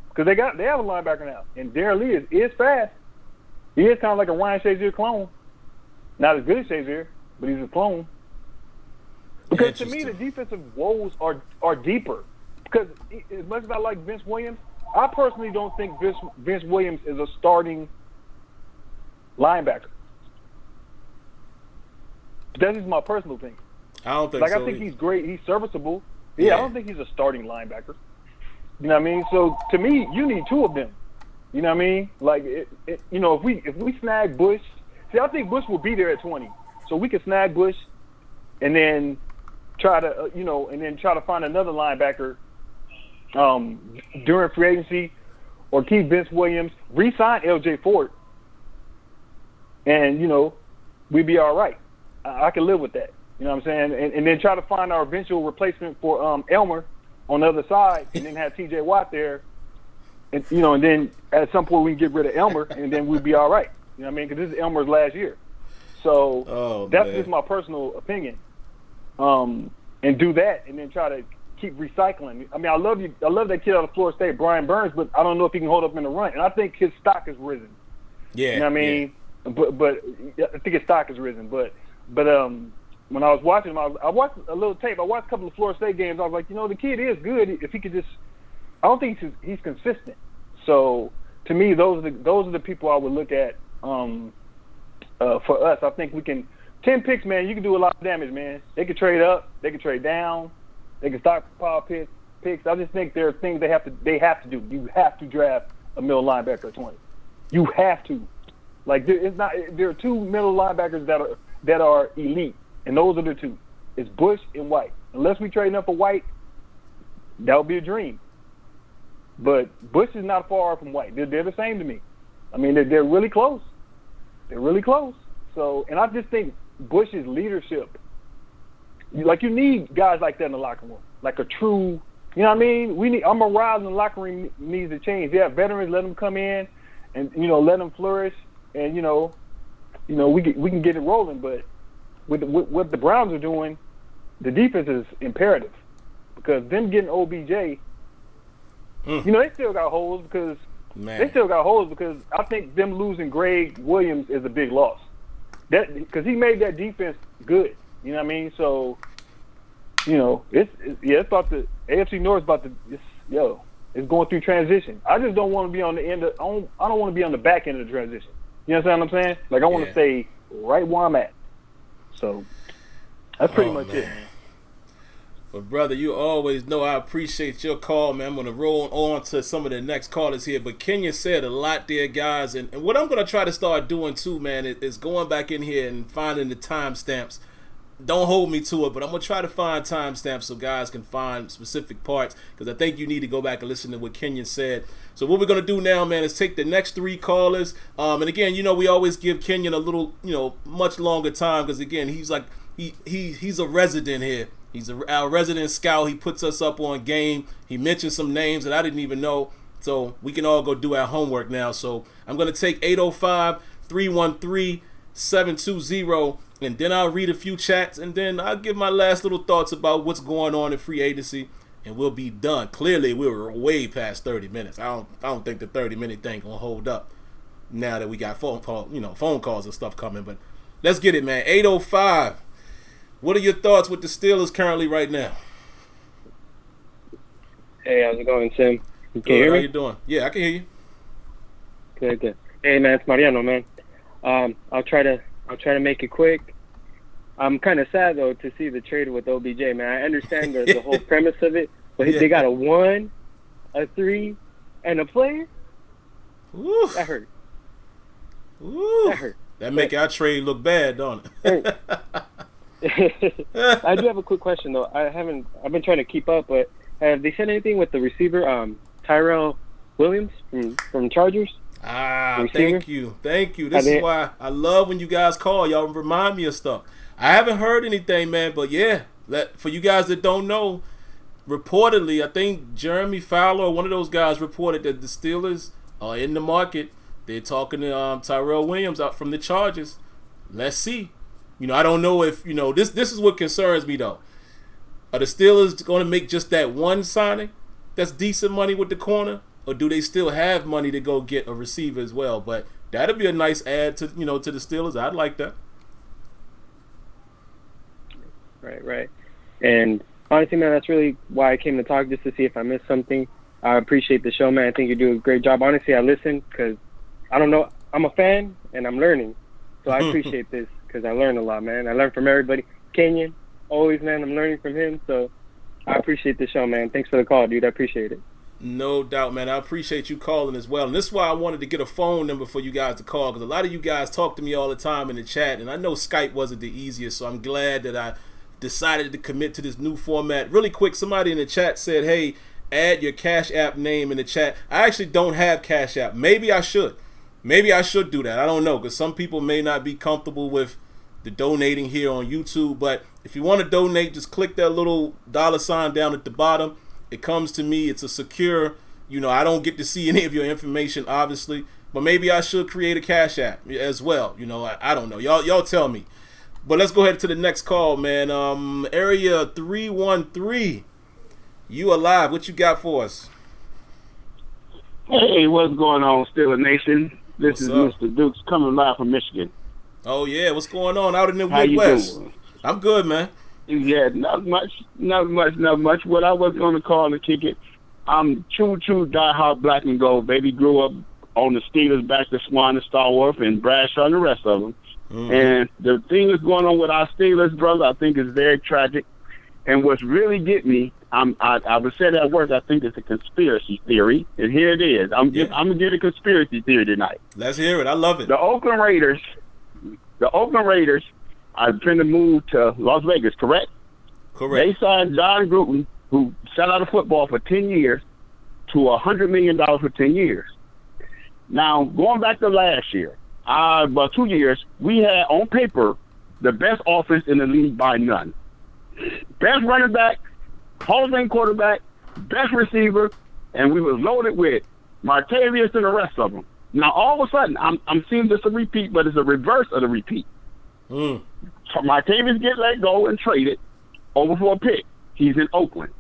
Because they have a linebacker now, and Darren Lee is fast. He is kind of like a Ryan Shazier clone. Not as good as Shazier, but he's a clone. Because to me, the defensive woes are deeper. Because as much as I like Vince Williams, I personally don't think Vince Williams is a starting linebacker. But that's just my personal opinion. I don't think so. I think he's great. He's serviceable. Yeah, I don't think he's a starting linebacker. You know what I mean? So to me, you need two of them. You know what I mean? Like, if we snag Bush, see, I think Bush will be there at 20. So we can snag Bush, and then try to find another linebacker during free agency, or keep Vince Williams, re-sign L.J. Ford, and we'd be all right. I can live with that. You know what I'm saying? And then try to find our eventual replacement for Elmer on the other side, and then have T.J. Watt there, and then at some point we can get rid of Elmer, and then we'll be all right. You know what I mean? Because this is Elmer's last year, so that's just my personal opinion. And do that, and then try to keep recycling. I mean, I love that kid out of Florida State, Brian Burns, but I don't know if he can hold up in the run. And I think his stock has risen. Yeah, you know what I mean? Yeah. But I think his stock has risen. But when I was watching him, I watched a little tape. I watched a couple of Florida State games. I was like, the kid is good. If he could just, I don't think he's consistent. So to me, those are the people I would look at for us. I think we can 10 picks, man. You can do a lot of damage, man. They could trade up, they could trade down, they can stockpile picks. I just think there are things they have to do. You have to draft a middle linebacker at 20. You have to. Like, there are two middle linebackers that are elite. And those are the two. It's Bush and White. Unless we trade up for White, that would be a dream. But Bush is not far from White. They're the same to me. I mean, they're really close. They're really close. So, and I just think Bush's leadership, you need guys like that in the locker room. Like a true, you know what I mean? Our morale in the locker room needs to change. Yeah, veterans, let them come in and, let them flourish. And, we can get it rolling, but with what the Browns are doing, the defense is imperative, because them getting OBJ, they still got holes because I think them losing Greg Williams is a big loss. That because he made that defense good. You know what I mean? So, it's about the AFC North is about to it's going through transition. I just don't want to be on the end of. I don't want to be on the back end of the transition. You understand what I'm saying? Like, I want to stay right where I'm at. So that's pretty much it. But brother, you always know I appreciate your call, man. I'm going to roll on to some of the next callers here. But Kenya said a lot there, guys. And what I'm going to try to start doing too, man, is going back in here and finding the timestamps. Don't hold me to it, but I'm going to try to find timestamps so guys can find specific parts, because I think you need to go back and listen to what Kenyon said. So what we're going to do now, man, is take the next three callers. And again, we always give Kenyon a little, much longer time, because again, he's like, he's a resident here. He's our resident scout. He puts us up on game. He mentioned some names that I didn't even know. So we can all go do our homework now. So I'm going to take 805-313-720 and then I'll read a few chats, and then I'll give my last little thoughts about what's going on in free agency, and we'll be done. Clearly, we were way past 30 minutes. I don't think the 30-minute thing gonna hold up now that we got phone calls and stuff coming. But let's get it, man. 8:05. What are your thoughts with the Steelers currently right now? Hey, how's it going, Sim? Can Good. you hear How me? you doing? Yeah, I can hear you. Good. Hey, man, it's Mariano, man. I'll try to make it quick. I'm kind of sad though to see the trade with OBJ, man. I understand the whole premise of it, but they got a 1, a 3, and a player. Oof. That hurt. Ooh. That hurt. That make our trade look bad, don't it? I do have a quick question though. I've been trying to keep up, but have they said anything with the receiver, Tyrell Williams from Chargers? Thank you. This is why I love when you guys call. Y'all remind me of stuff. I haven't heard anything, man, but yeah, for you guys that don't know, reportedly, I think Jeremy Fowler or one of those guys reported that the Steelers are in the market. They're talking to Tyrell Williams out from the Chargers. Let's see. I don't know if, this is what concerns me, though. Are the Steelers going to make just that one signing that's decent money with the corner? Or do they still have money to go get a receiver as well? But that'd be a nice add to, to the Steelers. I'd like that. Right. And honestly, man, that's really why I came to talk, just to see if I missed something. I appreciate the show, man. I think you do a great job. Honestly, I listen because I don't know. I'm a fan and I'm learning. So I appreciate this because I learn a lot, man. I learn from everybody. Kenyon, always, man, I'm learning from him. So I appreciate the show, man. Thanks for the call, dude. I appreciate it. No doubt, man. I appreciate you calling as well. And this is why I wanted to get a phone number for you guys to call, because a lot of you guys talk to me all the time in the chat, and I know Skype wasn't the easiest, so I'm glad that I decided to commit to this new format. Really quick, somebody in the chat said, hey, add your Cash App name in the chat. I actually don't have Cash App. Maybe I should. Maybe I should do that. I don't know, because some people may not be comfortable with the donating here on YouTube. But if you want to donate, just click that little $ down at the bottom. It comes to me. It's a secure, I don't get to see any of your information, obviously. But maybe I should create a Cash App as well. I don't know. Y'all tell me. But let's go ahead to the next call, man. Area 313. You alive. What you got for us? Hey, what's going on, Steeler Nation? This is What's up? Mr. Dukes coming live from Michigan. Oh, yeah. What's going on out in the How you Midwest? doing? I'm good, man. Yeah, not much. What I was going to call and kick it, I'm true diehard black and gold, baby. Grew up on the Steelers, back to Swan and Starworth and Bradshaw and the rest of them. Mm-hmm. And the thing that's going on with our Steelers, brother, I think is very tragic. And what's really getting me, I would say at work, I think it's a conspiracy theory. And here it is. I'm going to get a conspiracy theory tonight. Let's hear it. I love it. The Oakland Raiders are trying to move to Las Vegas, correct? Correct. They signed John Gruden, who sat out of football for 10 years, to $100 million for 10 years. Now, going back to last year, about 2 years, we had, on paper, the best offense in the league by none. Best running back, Hall of Fame quarterback, best receiver, and we was loaded with Martavius and the rest of them. Now, all of a sudden, I'm seeing this a repeat, but it's a reverse of the repeat. So Martavius get let go and traded over for a pick. He's in Oakland.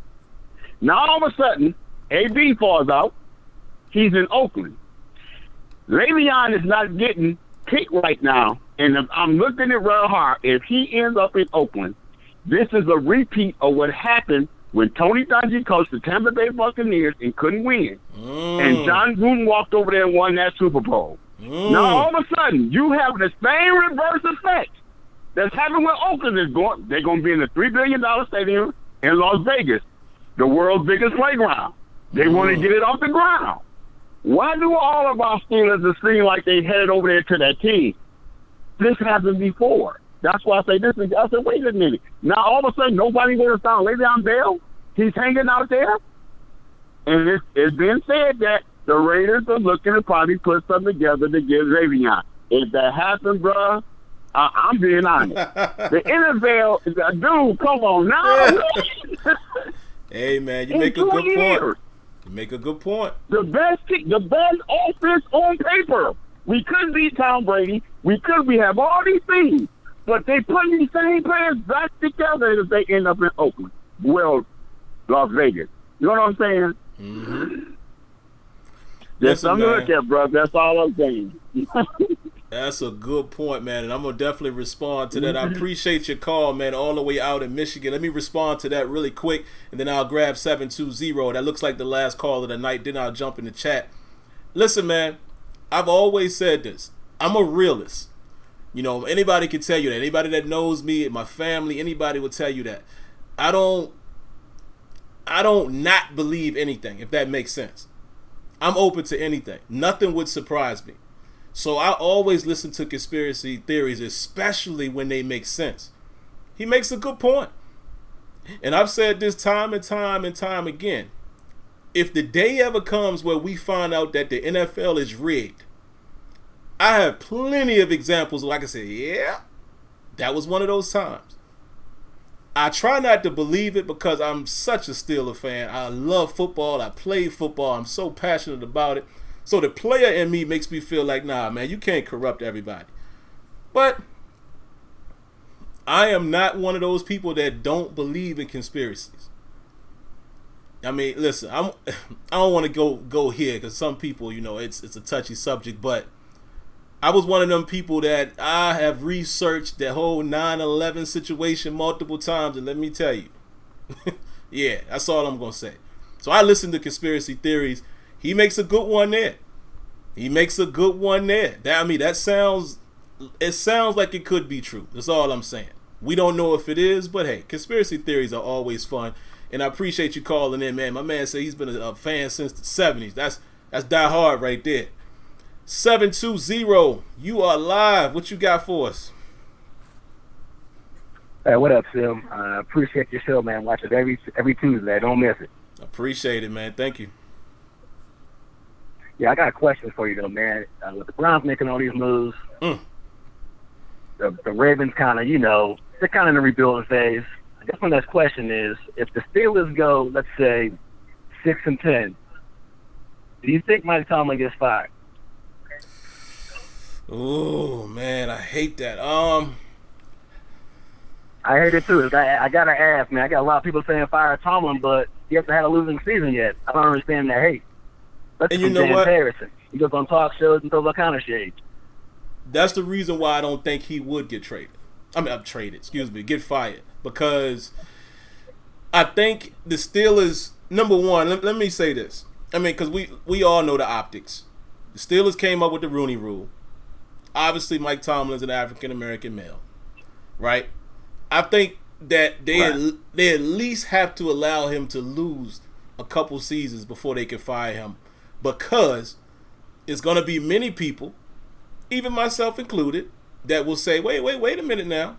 Now, all of a sudden, AB falls out. He's in Oakland. Le'Veon is not getting picked right now, and I'm looking at real hard. If he ends up in Oakland, this is a repeat of what happened when Tony Dungy coached the Tampa Bay Buccaneers and couldn't win. And John Gruden walked over there and won that Super Bowl. Now, all of a sudden, you have the same reverse effect that's happening when Oakland is going. They're going to be in the $3 billion stadium in Las Vegas, the world's biggest playground. They want to get it off the ground. Why do all of our Steelers seem like they headed over there to that team? This happened before. That's why I say this. I said, wait a minute. Now, all of a sudden, nobody going to sound Le'Veon Bell? He's hanging out there? And it's been said that the Raiders are looking to probably put something together to give Le'Veon. If that happens, bro, I'm being honest. The NFL, dude, come on now. Hey, man, you make a good point. You make a good point. The best offense on paper. We could beat Tom Brady. We have all these things. But they putting these same players back together if they end up in Oakland. Well, Las Vegas. You know what I'm saying? Mm-hmm. Just something to look at, bro. That's all I'm saying. That's a good point, man, and I'm going to definitely respond to that. I appreciate your call, man, all the way out in Michigan. Let me respond to that really quick, and then I'll grab 720. That looks like the last call of the night. Then I'll jump in the chat. Listen, man, I've always said this. I'm a realist. You know, anybody can tell you that. Anybody that knows me, my family, anybody will tell you that. I don't not believe anything, if that makes sense. I'm open to anything. Nothing would surprise me. So I always listen to conspiracy theories, especially when they make sense. He makes a good point. And I've said this time and time and time again. If the day ever comes where we find out that the NFL is rigged, I have plenty of examples where I can say, yeah, that was one of those times. I try not to believe it because I'm such a Steeler fan. I love football. I play football. I'm so passionate about it. So the player in me makes me feel like, nah, man, you can't corrupt everybody. But I am not one of those people that don't believe in conspiracies. I mean, listen, I don't want to go here because some people, you know, it's a touchy subject, but I was one of them people that I have researched the whole 9/11 situation multiple times, and let me tell you, yeah, that's all I'm going to say. So I listen to conspiracy theories. He makes a good one there. That sounds like it could be true. That's all I'm saying. We don't know if it is, but hey, conspiracy theories are always fun. And I appreciate you calling in, man. My man said he's been a fan since the 70s. That's die hard right there. 720, you are live. What you got for us? Hey, what up, Sim? I appreciate your show, man. Watch it every Tuesday. Don't miss it. Appreciate it, man. Thank you. Yeah, I got a question for you, though, man. With the Browns making all these moves, the Ravens kind of, you know, they're kind of in the rebuilding phase. I guess my next question is, if the Steelers go, let's say, 6-10, do you think Mike Tomlin gets fired? Oh, man, I hate that. I hate it, too. I got to ask, man. I got a lot of people saying fire Tomlin, but he hasn't had a losing season yet. I don't understand that hate. That's and you know what? Harrison. He goes on talk shows and throws all kind of shade. That's the reason why I don't think he would get traded. Get fired. Because I think the Steelers, number one, let me say this. I mean, because we all know the optics. The Steelers came up with the Rooney Rule. Obviously, Mike Tomlin's an African-American male, right? I think that they at least have to allow him to lose a couple seasons before they can fire him, because it's going to be many people, even myself included, that will say, wait a minute now.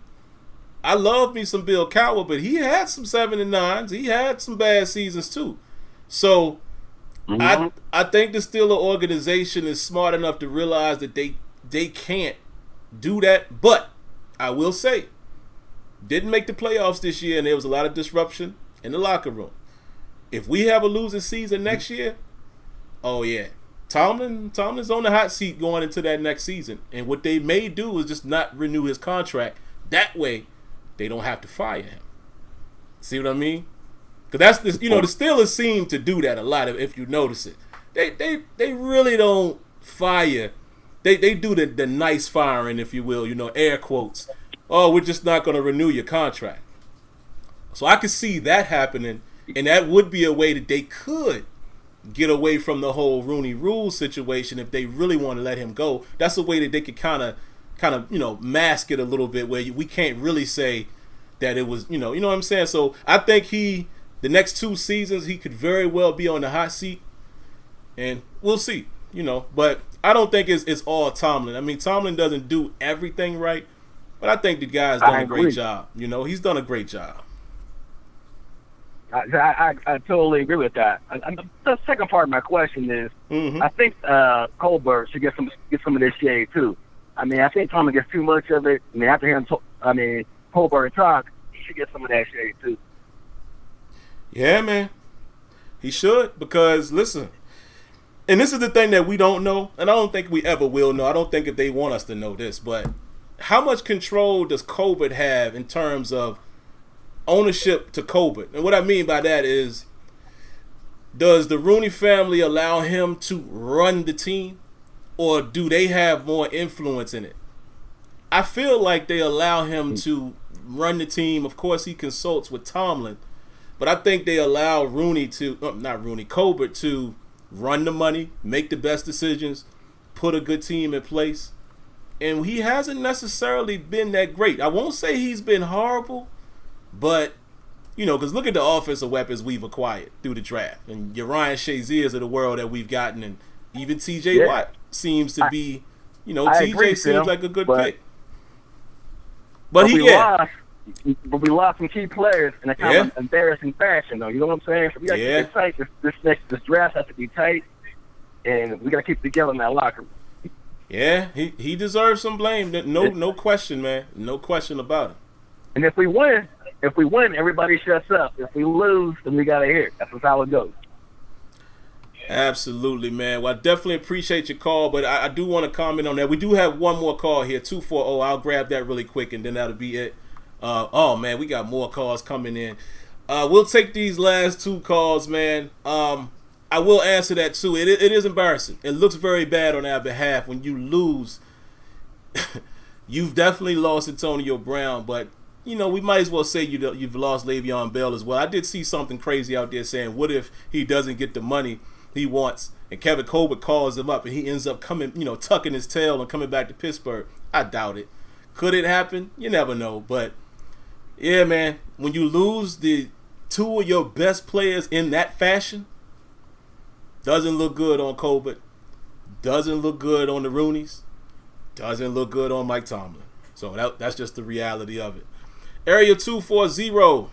I love me some Bill Cowher, but he had some 7-9s. He had some bad seasons too. So I think the Steeler organization is smart enough to realize that they can't do that. But I will say, didn't make the playoffs this year, and there was a lot of disruption in the locker room. If we have a losing season next year, oh yeah, Tomlin's on the hot seat going into that next season. And what they may do is just not renew his contract. That way, they don't have to fire him. See what I mean? Because that's the Steelers seem to do that a lot. If you notice it, they really don't fire. They do the nice firing, if you will. You know, air quotes. Oh, we're just not going to renew your contract. So I could see that happening, and that would be a way that they could get away from the whole Rooney Rule situation if they really want to let him go. That's a way that they could kind of mask it a little bit, where we can't really say that it was, you know what I'm saying? So I think the next 2 seasons, he could very well be on the hot seat, and we'll see, but I don't think it's all Tomlin. I mean, Tomlin doesn't do everything right, but I think the guy's done a great job. He's done a great job. I totally agree with that. The second part of my question is, I think Colbert should get some of this shade too. I mean, I think Tomlin gets too much of it. I mean, after hearing Colbert talk, he should get some of that shade too. Yeah, man, he should, because listen, and this is the thing that we don't know, and I don't think we ever will know. I don't think if they want us to know this, but how much control does Colbert have in terms of ownership to Colbert? And what I mean by that is, does the Rooney family allow him to run the team, or do they have more influence in it? I feel like they allow him to run the team. Of course, he consults with Tomlin, but I think they allow Colbert to run the money, make the best decisions, put a good team in place. And he hasn't necessarily been that great. I won't say he's been horrible, but, because look at the offensive weapons we've acquired through the draft. And your Ryan Shaziers of the world that we've gotten, and even T.J. Watt seems to be, T.J. seems like a good pick. But we lost some key players in a kind of embarrassing fashion, though. You know what I'm saying? So we got to keep it tight. This draft has to be tight, and we got to keep it together in that locker room. Yeah, he deserves some blame. No question, man. No question about it. And if we win, everybody shuts up. If we lose, then we got to hear it. That's how it goes. Absolutely, man. Well, I definitely appreciate your call, but I do want to comment on that. We do have one more call here, 240. I'll grab that really quick, and then that'll be it. Oh, man, we got more calls coming in. We'll take these last two calls, man. I will answer that, too. It is embarrassing. It looks very bad on our behalf when you lose. You've definitely lost Antonio Brown, but, we might as well say you've lost Le'Veon Bell as well. I did see something crazy out there saying, what if he doesn't get the money he wants, and Kevin Colbert calls him up, and he ends up coming, tucking his tail and coming back to Pittsburgh? I doubt it. Could it happen? You never know. But yeah, man, when you lose the two of your best players in that fashion, doesn't look good on Colbert, doesn't look good on the Rooneys, doesn't look good on Mike Tomlin. So that's just the reality of it. Area 240,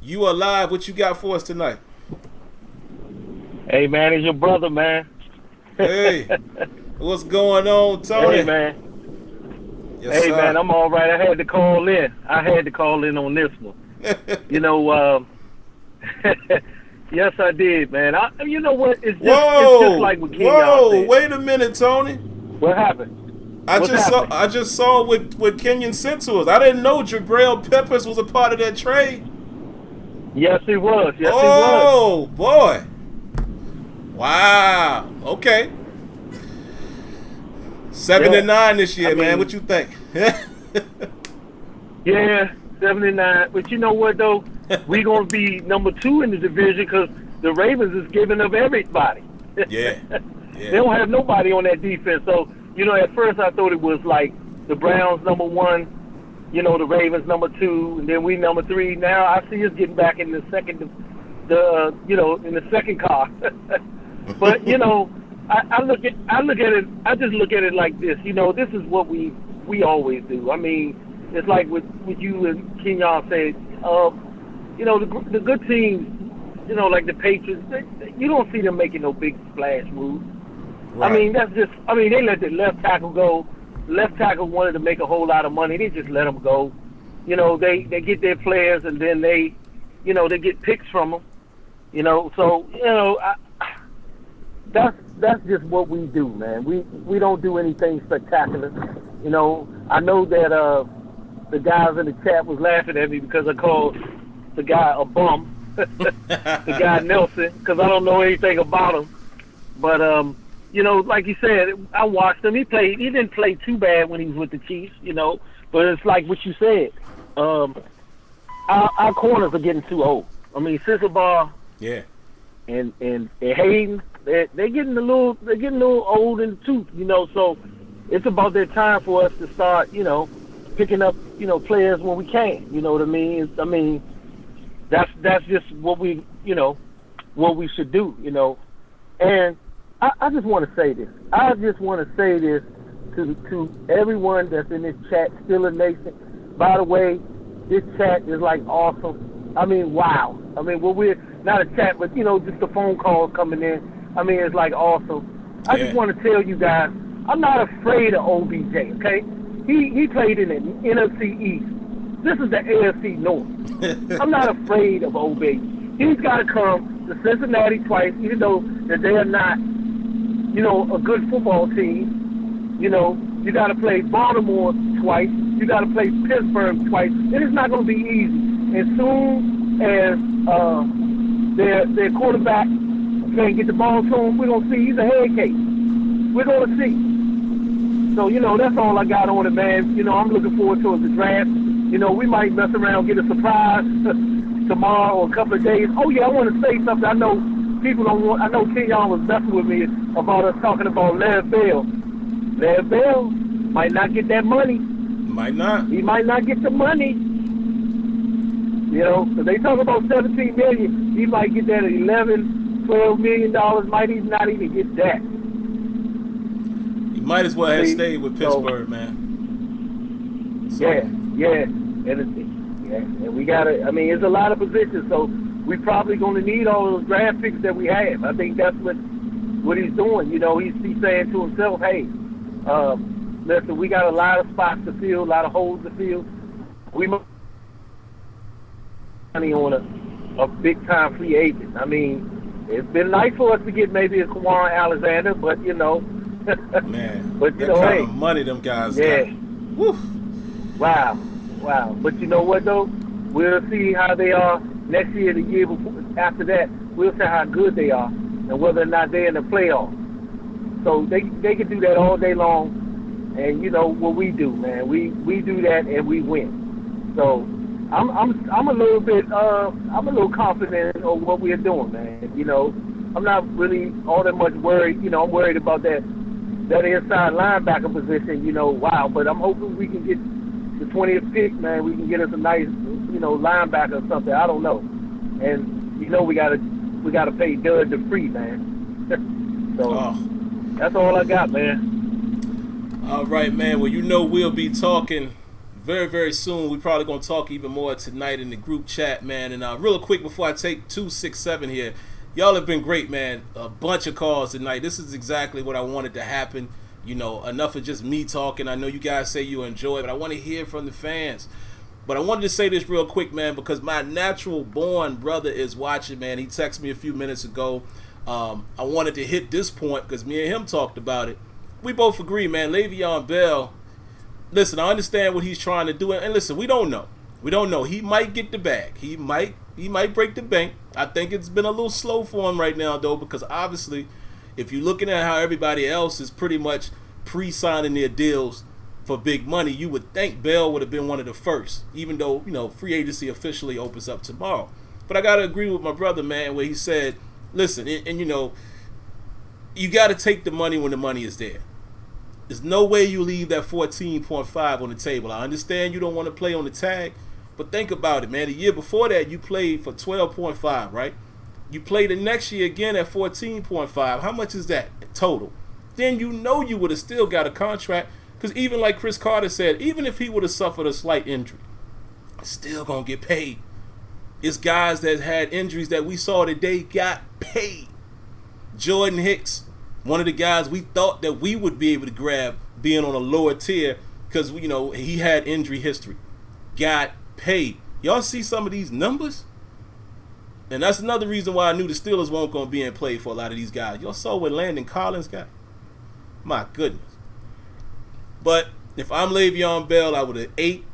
you are live. What you got for us tonight? Hey, man, it's your brother, man. Hey, what's going on, Tony? Hey, man. Yes, sir. Man, I'm all right. I had to call in. On this one. Yes, I did, man. You know what? It's just like what Kenyon said. Wait a minute, Tony. What happened? I just saw what Kenyon sent to us. I didn't know Jabril Peppers was a part of that trade. Yes, he was. He was. Oh, boy. Wow. Okay. 7-9 this year, man. What you think? Yeah, 7-9. But you know what, though? We're going to be number 2 in the division because the Ravens is giving up everybody. Yeah. They don't have nobody on that defense. So, at first I thought it was like the Browns number 1, the Ravens number 2, and then we number 3. Now I see us getting back in the second, in the second car. But I look at it. I just look at it like this. This is what we always do. I mean, it's like what you and Kenyon said. The good teams, like the Patriots, you don't see them making no big splash moves. Right. I mean, they let the left tackle go. Left tackle wanted to make a whole lot of money. They just let them go. They get their players, and then they get picks from them. That's just what we do, man. We don't do anything spectacular. I know that the guys in the chat was laughing at me because I called the guy a bum, the guy Nelson, because I don't know anything about him. But like you said, I watched him. He didn't play too bad when he was with the Chiefs, But it's like what you said. Our corners are getting too old. I mean, Sensabaugh, and Hayden, they're getting a little old in the tooth, So it's about that time for us to start, picking up, players when we can. You know what I mean? That's just what we should do, And I just want to say this. I just want to say this to everyone that's in this chat, Steelers Nation. By the way, this chat is like awesome. I mean, wow. I mean, we're not a chat, but just the phone calls coming in. I mean, it's like awesome. I just want to tell you guys, I'm not afraid of OBJ. Okay, he played in the NFC East. This is the AFC North. I'm not afraid of OBJ. He's got to come to Cincinnati twice, even though that they are not, a good football team. You got to play Baltimore twice. You got to play Pittsburgh twice. It is not going to be easy. As soon as their quarterback can't get the ball to him, we're going to see he's a head case. We're going to see. So, that's all I got on it, man. I'm looking forward to the draft. We might mess around, get a surprise tomorrow or a couple of days. Oh, yeah, I want to say something. I know people don't want – I know Kenyon was messing with me about us talking about Lev Bell. Lev Bell might not get that money. Might not. He might not get the money. So they talk about $17 million. He might get that at $11, $12 million. Might even not even get that. He might as well have stayed with Pittsburgh, man. So. Yeah. And we got to – I mean, it's a lot of positions, so we're probably going to need all those draft picks that we have. I think that's what he's doing. He's saying to himself, hey, listen, we got a lot of spots to fill, a lot of holes to fill. We must money on a big-time free agent. I mean, it's been nice for us to get maybe a Kawhi Alexander, but, Man, but, that kind of money them guys got. Woo. Wow. But you know what, though? We'll see how they are next year, the year before. After that, we'll see how good they are and whether or not they're in the playoffs. So they can do that all day long. And you know what we do, man. We do that and we win. So I'm a little bit I'm a little confident of what we're doing, man. I'm not really all that much worried. I'm worried about that inside linebacker position, wow. But I'm hoping we can get the 20th pick, man. We can get us a nice, linebacker or something. I don't know. And we gotta pay Doug the free, man. So that's all I got, man. All right, man. Well, we'll be talking very, very soon. We're probably gonna talk even more tonight in the group chat, man. And real quick before I take 267 here. Y'all have been great, man. A bunch of calls tonight. This is exactly what I wanted to happen. Enough of just me talking. I know you guys say you enjoy it, but I want to hear from the fans. But I wanted to say this real quick, man, because my natural born brother is watching, man. He texted me a few minutes ago. I wanted to hit this point because me and him talked about it. We both agree, man. Le'Veon Bell, listen, I understand what he's trying to do. And listen, we don't know. We don't know. He might get the bag. He might break the bank. I think it's been a little slow for him right now, though, because obviously, if you're looking at how everybody else is pretty much pre-signing their deals for big money, you would think Bell would have been one of the first, even though, free agency officially opens up tomorrow. But I got to agree with my brother, man, where he said, listen, and you got to take the money when the money is there. There's no way you leave that 14.5 on the table. I understand you don't want to play on the tag, but think about it, man. The year before that, you played for 12.5, right? You play the next year again at 14.5. How much is that total? Then you would have still got a contract, because even like Chris Carter said, even if he would have suffered a slight injury, still going to get paid. It's guys that had injuries that we saw today got paid. Jordan Hicks, one of the guys we thought that we would be able to grab being on a lower tier because, he had injury history, got paid. Y'all see some of these numbers? And that's another reason why I knew the Steelers weren't going to be in play for a lot of these guys. Y'all saw what Landon Collins got? My goodness. But if I'm Le'Veon Bell, I would have ate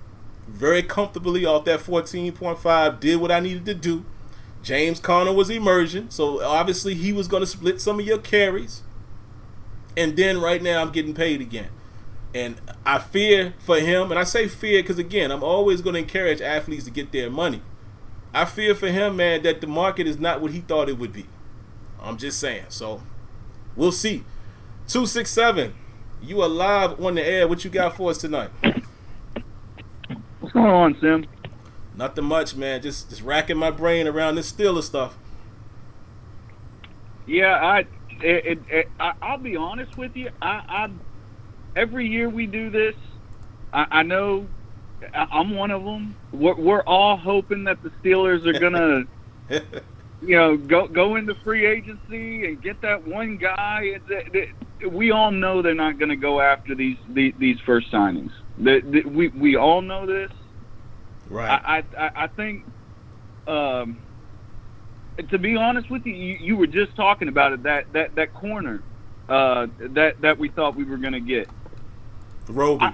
very comfortably off that 14.5, did what I needed to do. James Conner was emerging, so obviously he was going to split some of your carries. And then right now I'm getting paid again. And I fear for him, and I say fear because, again, I'm always going to encourage athletes to get their money. I fear for him, man, that the market is not what he thought it would be. I'm just saying. So we'll see. 267, you are live on the air. What you got for us tonight? What's going on, Sim? Nothing much, man. Just racking my brain around this Steelers stuff. Yeah, I'll be honest with you. I every year we do this, I know I'm one of them. We're all hoping that the Steelers are gonna, go into free agency and get that one guy. We all know they're not going to go after these first signings. We all know this. Right. I think, to be honest with you, you were just talking about it, that corner that we thought we were going to get. Roby,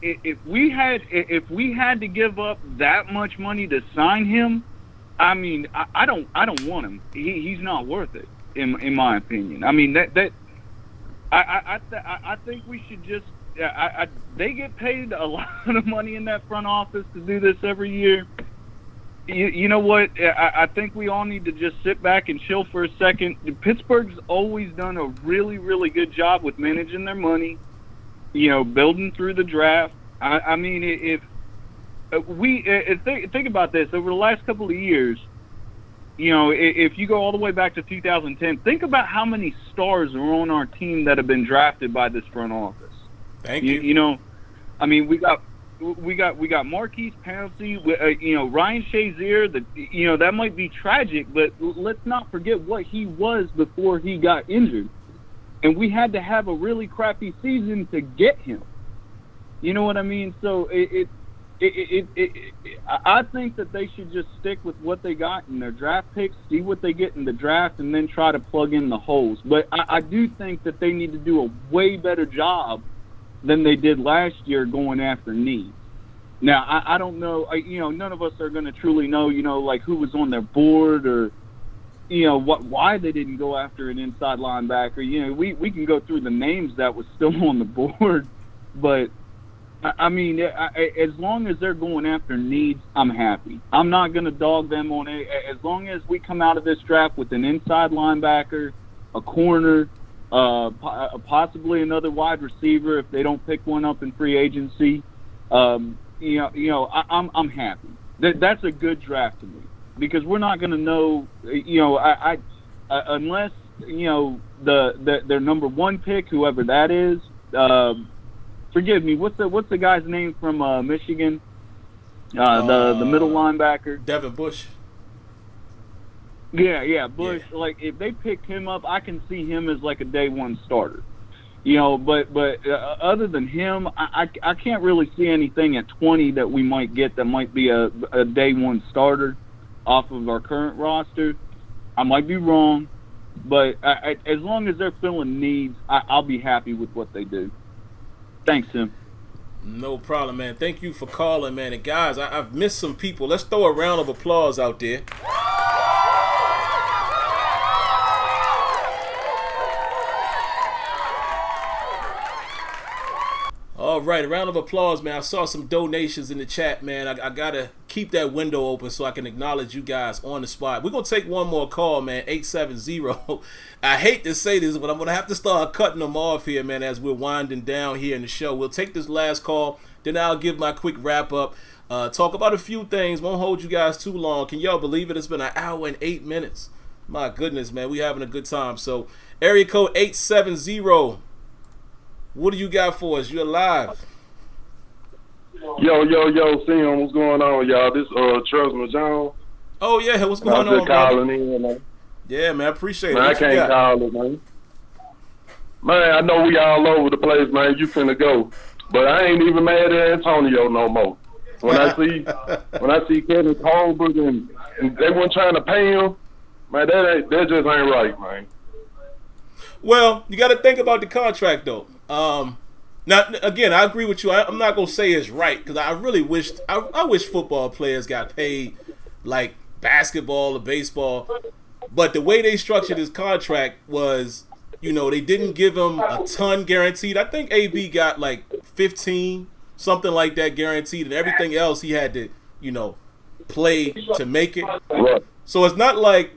if we had to give up that much money to sign him, I mean, I don't want him. He's not worth it, in my opinion. I mean I think we should just. They get paid a lot of money in that front office to do this every year. You know what? I think we all need to just sit back and chill for a second. Pittsburgh's always done a really, really good job with managing their money, building through the draft. I mean, if we think about this, over the last couple of years, if you go all the way back to 2010, think about how many stars are on our team that have been drafted by this front office. Thank you. I mean, we got Marquise Pouncey, Ryan Shazier. That might be tragic, but let's not forget what he was before he got injured, and we had to have a really crappy season to get him. You know what I mean? So I think that they should just stick with what they got in their draft picks, see what they get in the draft, and then try to plug in the holes. But I do think that they need to do a way better job than they did last year going after needs. Now, I don't know, none of us are going to truly know, like who was on their board or, why they didn't go after an inside linebacker. We can go through the names that was still on the board, but I mean, as long as they're going after needs, I'm happy. I'm not going to dog them on it. As long as we come out of this draft with an inside linebacker, a corner, possibly another wide receiver if they don't pick one up in free agency. I'm happy. That's a good draft to me because we're not going to know. Unless their number one pick, whoever that is. Forgive me. What's the guy's name from Michigan? The middle linebacker. Devin Bush. Yeah, Bush. Yeah. Like if they picked him up, I can see him as like a day one starter. But other than him, I can't really see anything at 20 that we might get that might be a day one starter off of our current roster. I might be wrong, but as long as they're filling needs, I'll be happy with what they do. Thanks, Tim. No problem, man. Thank you for calling, man. And guys, I've missed some people. Let's throw a round of applause out there. All right, a round of applause, man. I saw some donations in the chat, man. I got to keep that window open so I can acknowledge you guys on the spot. We're going to take one more call, man, 870. I hate to say this, but I'm going to have to start cutting them off here, man, as we're winding down here in the show. We'll take this last call, then I'll give my quick wrap-up, talk about a few things. Won't hold you guys too long. Can y'all believe it? It's been an hour and 8 minutes. My goodness, man. We're having a good time. So, area code 870. What do you got for us? You're live. Yo, Sim, what's going on, y'all? This Trezman Jones. Oh yeah, what's going on, calling in, man. Yeah, man, I appreciate man, it. I can't call it, man. Man, I know we all over the place, man. You finna go, but I ain't even mad at Antonio no more. When I see Kevin Colbert and they weren't trying to pay him, man, that just ain't right, man. Well, you got to think about the contract though. Now, again, I agree with you. I'm not gonna say it's right because I really wish I wish football players got paid like basketball or baseball. But the way they structured his contract was, they didn't give him a ton guaranteed. I think AB got like 15, something like that guaranteed, and everything else he had to, play to make it. So it's not like,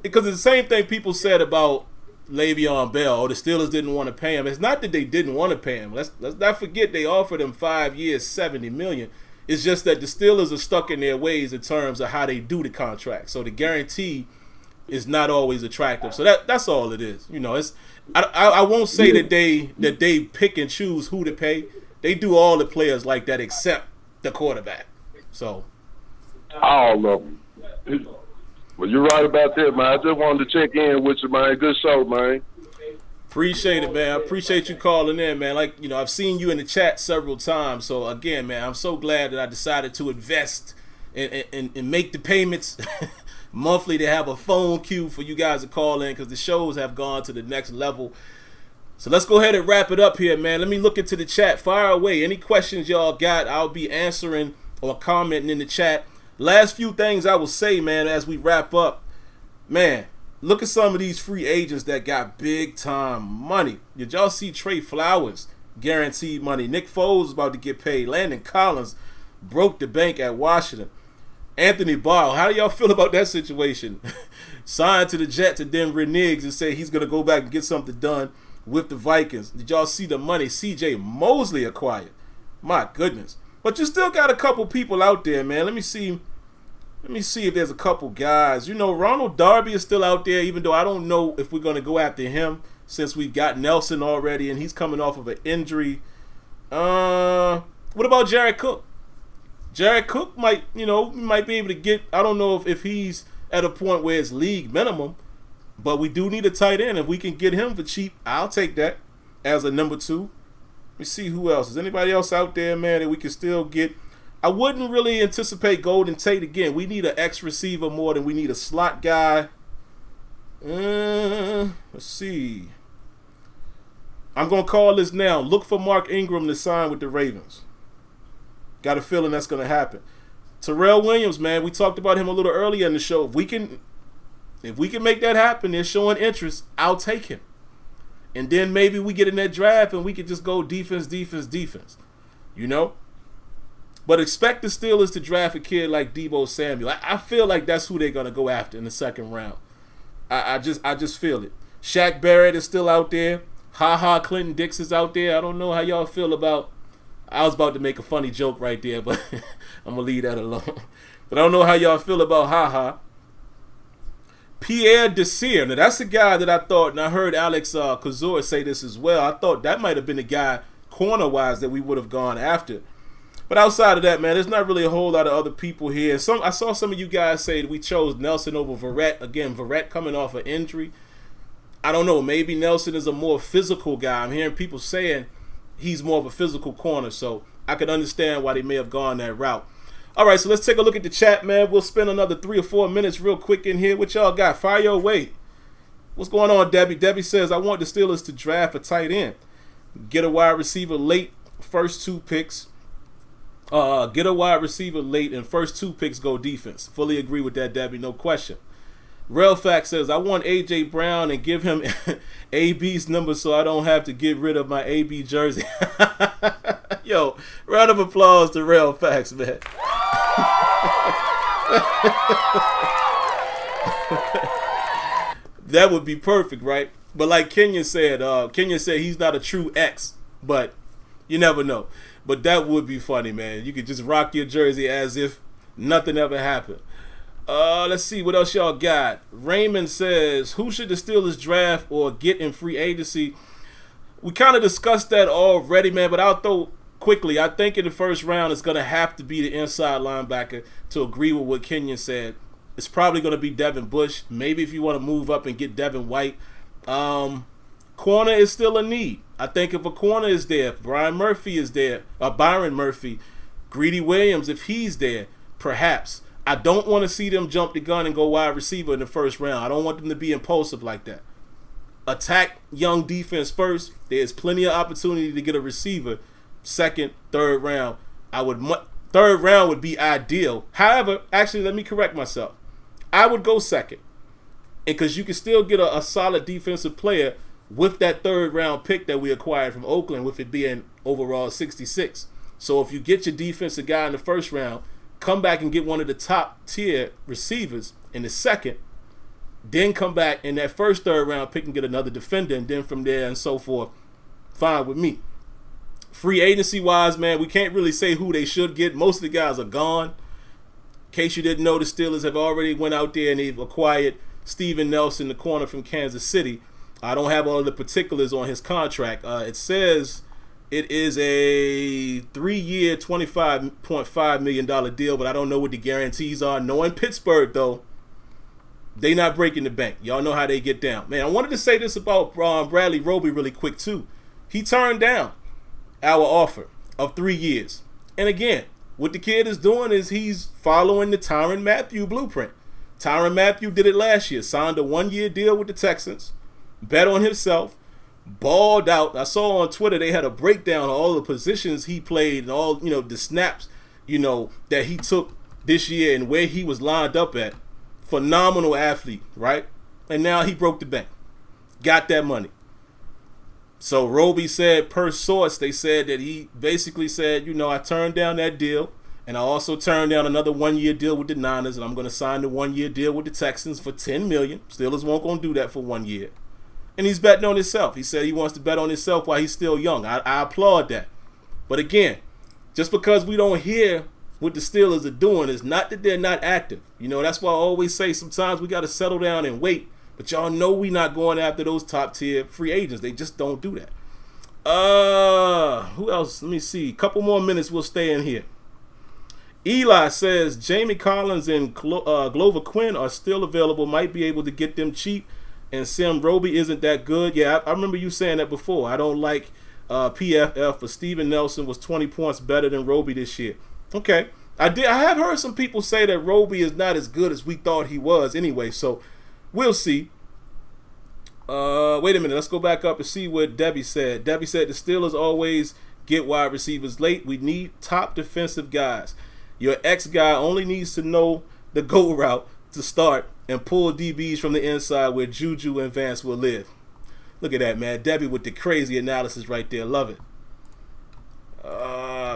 because it's the same thing people said about Le'Veon Bell, or the Steelers didn't want to pay him. It's not that they didn't want to pay him. Let's not forget they offered him 5 years, $70 million. It's just that the Steelers are stuck in their ways in terms of how they do the contract. So the guarantee is not always attractive. So that's all it is. I won't say that they pick and choose who to pay. They do all the players like that except the quarterback. So all of them. Well, you're right about that, man. I just wanted to check in with you, man. Good show, man. Appreciate it, man. I appreciate you calling in, man. Like, I've seen you in the chat several times. So, again, man, I'm so glad that I decided to invest and make the payments monthly to have a phone queue for you guys to call in because the shows have gone to the next level. So let's go ahead and wrap it up here, man. Let me look into the chat. Fire away. Any questions y'all got, I'll be answering or commenting in the chat. Last few things I will say, man, as we wrap up. Man, look at some of these free agents that got big time money. Did y'all see Trey Flowers guaranteed money? Nick Foles is about to get paid. Landon Collins broke the bank at Washington. Anthony Barr, how do y'all feel about that situation? Signed to the Jets and then reneges and say he's going to go back and get something done with the Vikings. Did y'all see the money C.J. Mosley acquired? My goodness. But you still got a couple people out there, man. Let me see if there's a couple guys. You know, Ronald Darby is still out there, even though I don't know if we're going to go after him since we've got Nelson already and he's coming off of an injury. What about Jared Cook? Jared Cook might be able to get, I don't know if he's at a point where it's league minimum, but we do need a tight end. If we can get him for cheap, I'll take that as a number 2. Let me see who else. Is anybody else out there, man, that we can still get? I wouldn't really anticipate Golden Tate again. We need an X receiver more than we need a slot guy. Let's see. I'm going to call this now. Look for Mark Ingram to sign with the Ravens. Got a feeling that's going to happen. Terrell Williams, man, we talked about him a little earlier in the show. If we can make that happen, they're showing interest, I'll take him. And then maybe we get in that draft and we can just go defense, you know? But expect the Steelers to draft a kid like Deebo Samuel. I feel like that's who they're going to go after in the second round. I just feel it. Shaq Barrett is still out there. Clinton Dix is out there. I don't know how y'all feel about. I was about to make a funny joke right there, but I'm going to leave that alone. But I don't know how y'all feel about Pierre Desir. Now, that's a guy that I thought, and I heard Alex Kozor say this as well, I thought that might have been the guy, corner-wise, that we would have gone after. But outside of that, man, there's not really a whole lot of other people here. I saw some of you guys say that we chose Nelson over Verrett. Again, Verrett coming off an injury. I don't know. Maybe Nelson is a more physical guy. I'm hearing people saying he's more of a physical corner, so I could understand why they may have gone that route. All right, so let's take a look at the chat, man. We'll spend another 3 or 4 minutes real quick in here. What y'all got? Fire your way. What's going on, Debbie? Debbie says, I want the Steelers to draft a tight end. Get a wide receiver late, first 2 picks. Get a wide receiver late and first 2 picks go defense. Fully agree with that, Debbie, no question. Railfax says, I want A.J. Brown and give him AB's number so I don't have to get rid of my AB jersey. Yo, round of applause to Railfax, man. That would be perfect, right? But like Kenyon said he's not a true X, but you never know. But that would be funny, man. You could just rock your jersey as if nothing ever happened. Let's see what else y'all got. Raymond says, who should the Steelers draft or get in free agency? We kind of discussed that already, man, but I'll throw quickly. I think in the first round it's going to have to be the inside linebacker to agree with what Kenyon said. It's probably going to be Devin Bush. Maybe if you want to move up and get Devin White. Corner is still a need. I think if a corner is there, if Byron Murphy, Greedy Williams, if he's there, perhaps. I don't want to see them jump the gun and go wide receiver in the first round. I don't want them to be impulsive like that. Attack young defense first. There's plenty of opportunity to get a receiver. Second, third round. Third round would be ideal. However, actually, let me correct myself. I would go second. And because you can still get a solid defensive player with that third round pick that we acquired from Oakland, with it being overall 66. So if you get your defensive guy in the first round, come back and get one of the top tier receivers in the second, then come back in that first third round pick and get another defender, and then from there and so forth, fine with me. Free agency wise, man, we can't really say who they should get. Most of the guys are gone. In case you didn't know, the Steelers have already went out there and they've acquired Steven Nelson, the corner from Kansas City. I don't have all of the particulars on his contract. It says it is a 3-year, $25.5 million deal, but I don't know what the guarantees are. Knowing Pittsburgh, though, they not breaking the bank. Y'all know how they get down. Man, I wanted to say this about Bradley Roby really quick, too. He turned down our offer of 3 years. And again, what the kid is doing is he's following the Tyrann Mathieu blueprint. Tyrann Mathieu did it last year, signed a 1-year deal with the Texans, bet on himself, balled out. I saw on Twitter they had a breakdown of all the positions he played and all, the snaps, that he took this year and where he was lined up at. Phenomenal athlete, right? And now he broke the bank. Got that money. So Roby said, per source, they said that he basically said, I turned down that deal, and I also turned down another 1-year deal with the Niners, and I'm going to sign the 1-year deal with the Texans for $10 million. Steelers won't going to do that for 1 year. And he's betting on himself. He said he wants to bet on himself while he's still young. I applaud that. But again, just because we don't hear what the Steelers are doing is not that they're not active. That's why I always say sometimes we got to settle down and wait. But y'all know we not going after those top tier free agents. They just don't do that. Who else? Let me see. A couple more minutes. We'll stay in here. Eli says Jamie Collins and Glover Quinn are still available. Might be able to get them cheap. And Sim Roby isn't that good. Yeah, I remember you saying that before. I don't like PFF, but Steven Nelson was 20 points better than Roby this year. Okay. I have heard some people say that Roby is not as good as we thought he was anyway, so we'll see. Wait a minute. Let's go back up and see what Debbie said. Debbie said the Steelers always get wide receivers late. We need top defensive guys. Your ex guy only needs to know the go route to start and pull DBs from the inside where Juju and Vance will live. Look at that, man. Debbie with the crazy analysis right there. Love it.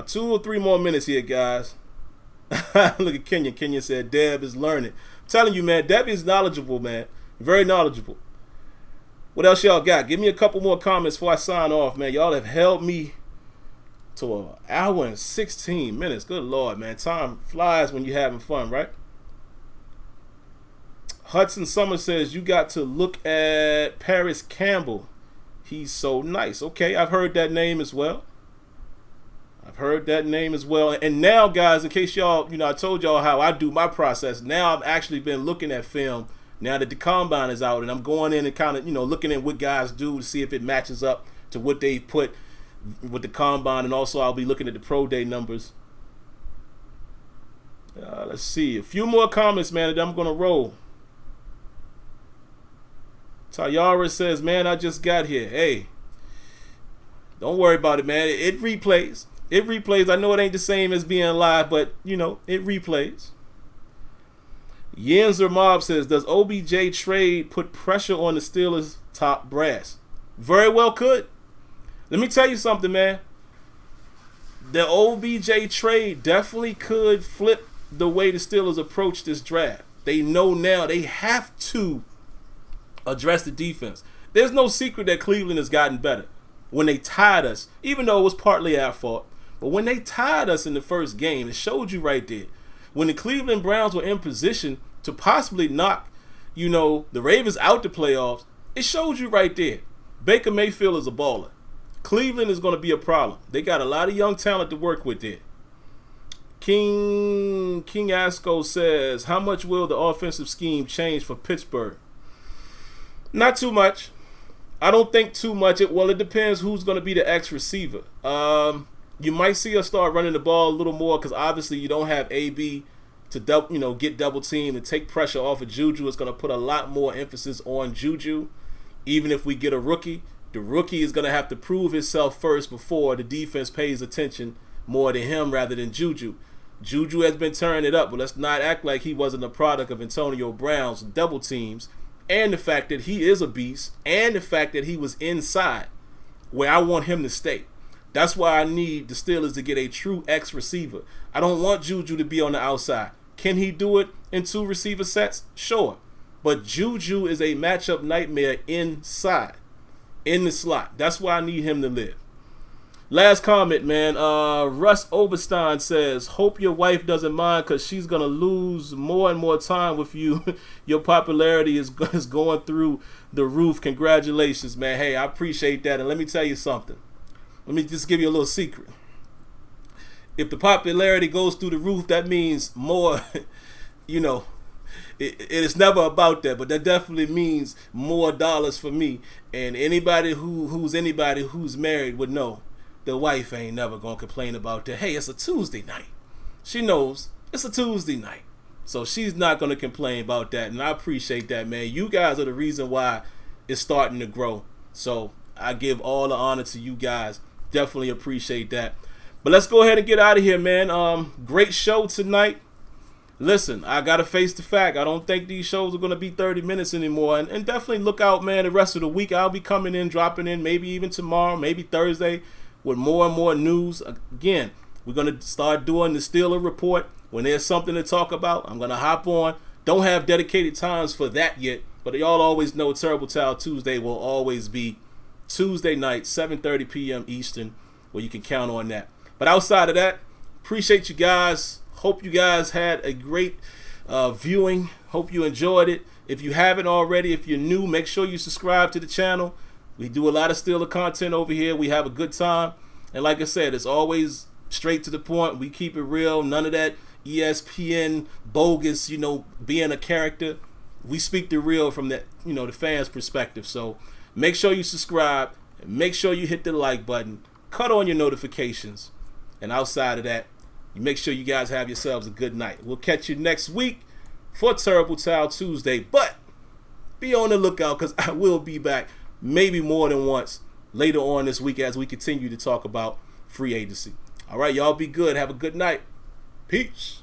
2 or 3 more minutes here, guys. Look at Kenyon. Kenyon said Deb is learning. I'm telling you, man, Debbie is knowledgeable, man. Very knowledgeable. What else y'all got? Give me a couple more comments before I sign off, man. Y'all have held me to an hour and 16 minutes. Good Lord, man. Time flies when you're having fun, right? Hudson Summer says you got to look at Paris Campbell. He's so nice. Okay, I've heard that name as well. And now, guys, in case y'all, I told y'all how I do my process. Now I've actually been looking at film now that the combine is out, and I'm going in and kind of, looking at what guys do to see if it matches up to what they put with the combine, and also I'll be looking at the pro day numbers. Let's see. A few more comments, man, and I'm going to roll. Tayara says, man, I just got here. Hey, don't worry about it, man. It replays. I know it ain't the same as being live, but, it replays. Yenzer Mob says, does OBJ trade put pressure on the Steelers' top brass? Very well could. Let me tell you something, man. The OBJ trade definitely could flip the way the Steelers approach this draft. They know now they have to address the defense. There's no secret that Cleveland has gotten better. When they tied us, even though it was partly our fault, but when they tied us in the first game, it showed you right there. When the Cleveland Browns were in position to possibly knock, the Ravens out the playoffs, it showed you right there. Baker Mayfield is a baller. Cleveland is going to be a problem. They got a lot of young talent to work with there. King Asco says, how much will the offensive scheme change for Pittsburgh? Not too much. I don't think too much. It depends who's going to be the X receiver. You might see us start running the ball a little more because obviously you don't have AB to get double teamed and take pressure off of Juju. It's going to put a lot more emphasis on Juju. Even if we get a rookie, the rookie is going to have to prove himself first before the defense pays attention more to him rather than Juju. Juju has been turning it up, but let's not act like he wasn't a product of Antonio Brown's double teams and the fact that he is a beast and the fact that he was inside where I want him to stay. That's why I need the Steelers to get a true X receiver. I don't want Juju to be on the outside. Can he do it in 2 receiver sets? Sure. But Juju is a matchup nightmare inside, in the slot. That's why I need him to live. Last comment, man. Russ Oberstein says, hope your wife doesn't mind because she's going to lose more and more time with you. Your popularity is going through the roof. Congratulations, man. Hey, I appreciate that. And let me tell you something. Let me just give you a little secret. If the popularity goes through the roof, that means more, it is never about that, but that definitely means more dollars for me. And anybody who's married would know the wife ain't never going to complain about that. Hey, it's a Tuesday night. She knows it's a Tuesday night. So she's not going to complain about that. And I appreciate that, man. You guys are the reason why it's starting to grow. So I give all the honor to you guys. Definitely appreciate that. But let's go ahead and get out of here, man. Great show tonight. Listen, I got to face the fact. I don't think these shows are going to be 30 minutes anymore. And definitely look out, man, the rest of the week. I'll be coming in, dropping in, maybe even tomorrow, maybe Thursday, with more and more news. Again, we're going to start doing the Steeler Report. When there's something to talk about, I'm going to hop on. Don't have dedicated times for that yet. But y'all always know Terrible Towel Tuesday will always be Tuesday night, 7:30 p.m. Eastern, where you can count on that. But outside of that, appreciate you guys. Hope you guys had a great viewing. Hope you enjoyed it. If you haven't already, if you're new, make sure you subscribe to the channel. We do a lot of Steeler content over here. We have a good time. And like I said, it's always straight to the point. We keep it real. None of that ESPN bogus, being a character. We speak the real from the fans' perspective. So make sure you subscribe. And make sure you hit the like button. Cut on your notifications. And outside of that, you make sure you guys have yourselves a good night. We'll catch you next week for Terrible Towel Tuesday. But be on the lookout, because I will be back maybe more than once later on this week as we continue to talk about free agency. All right, y'all be good. Have a good night. Peace.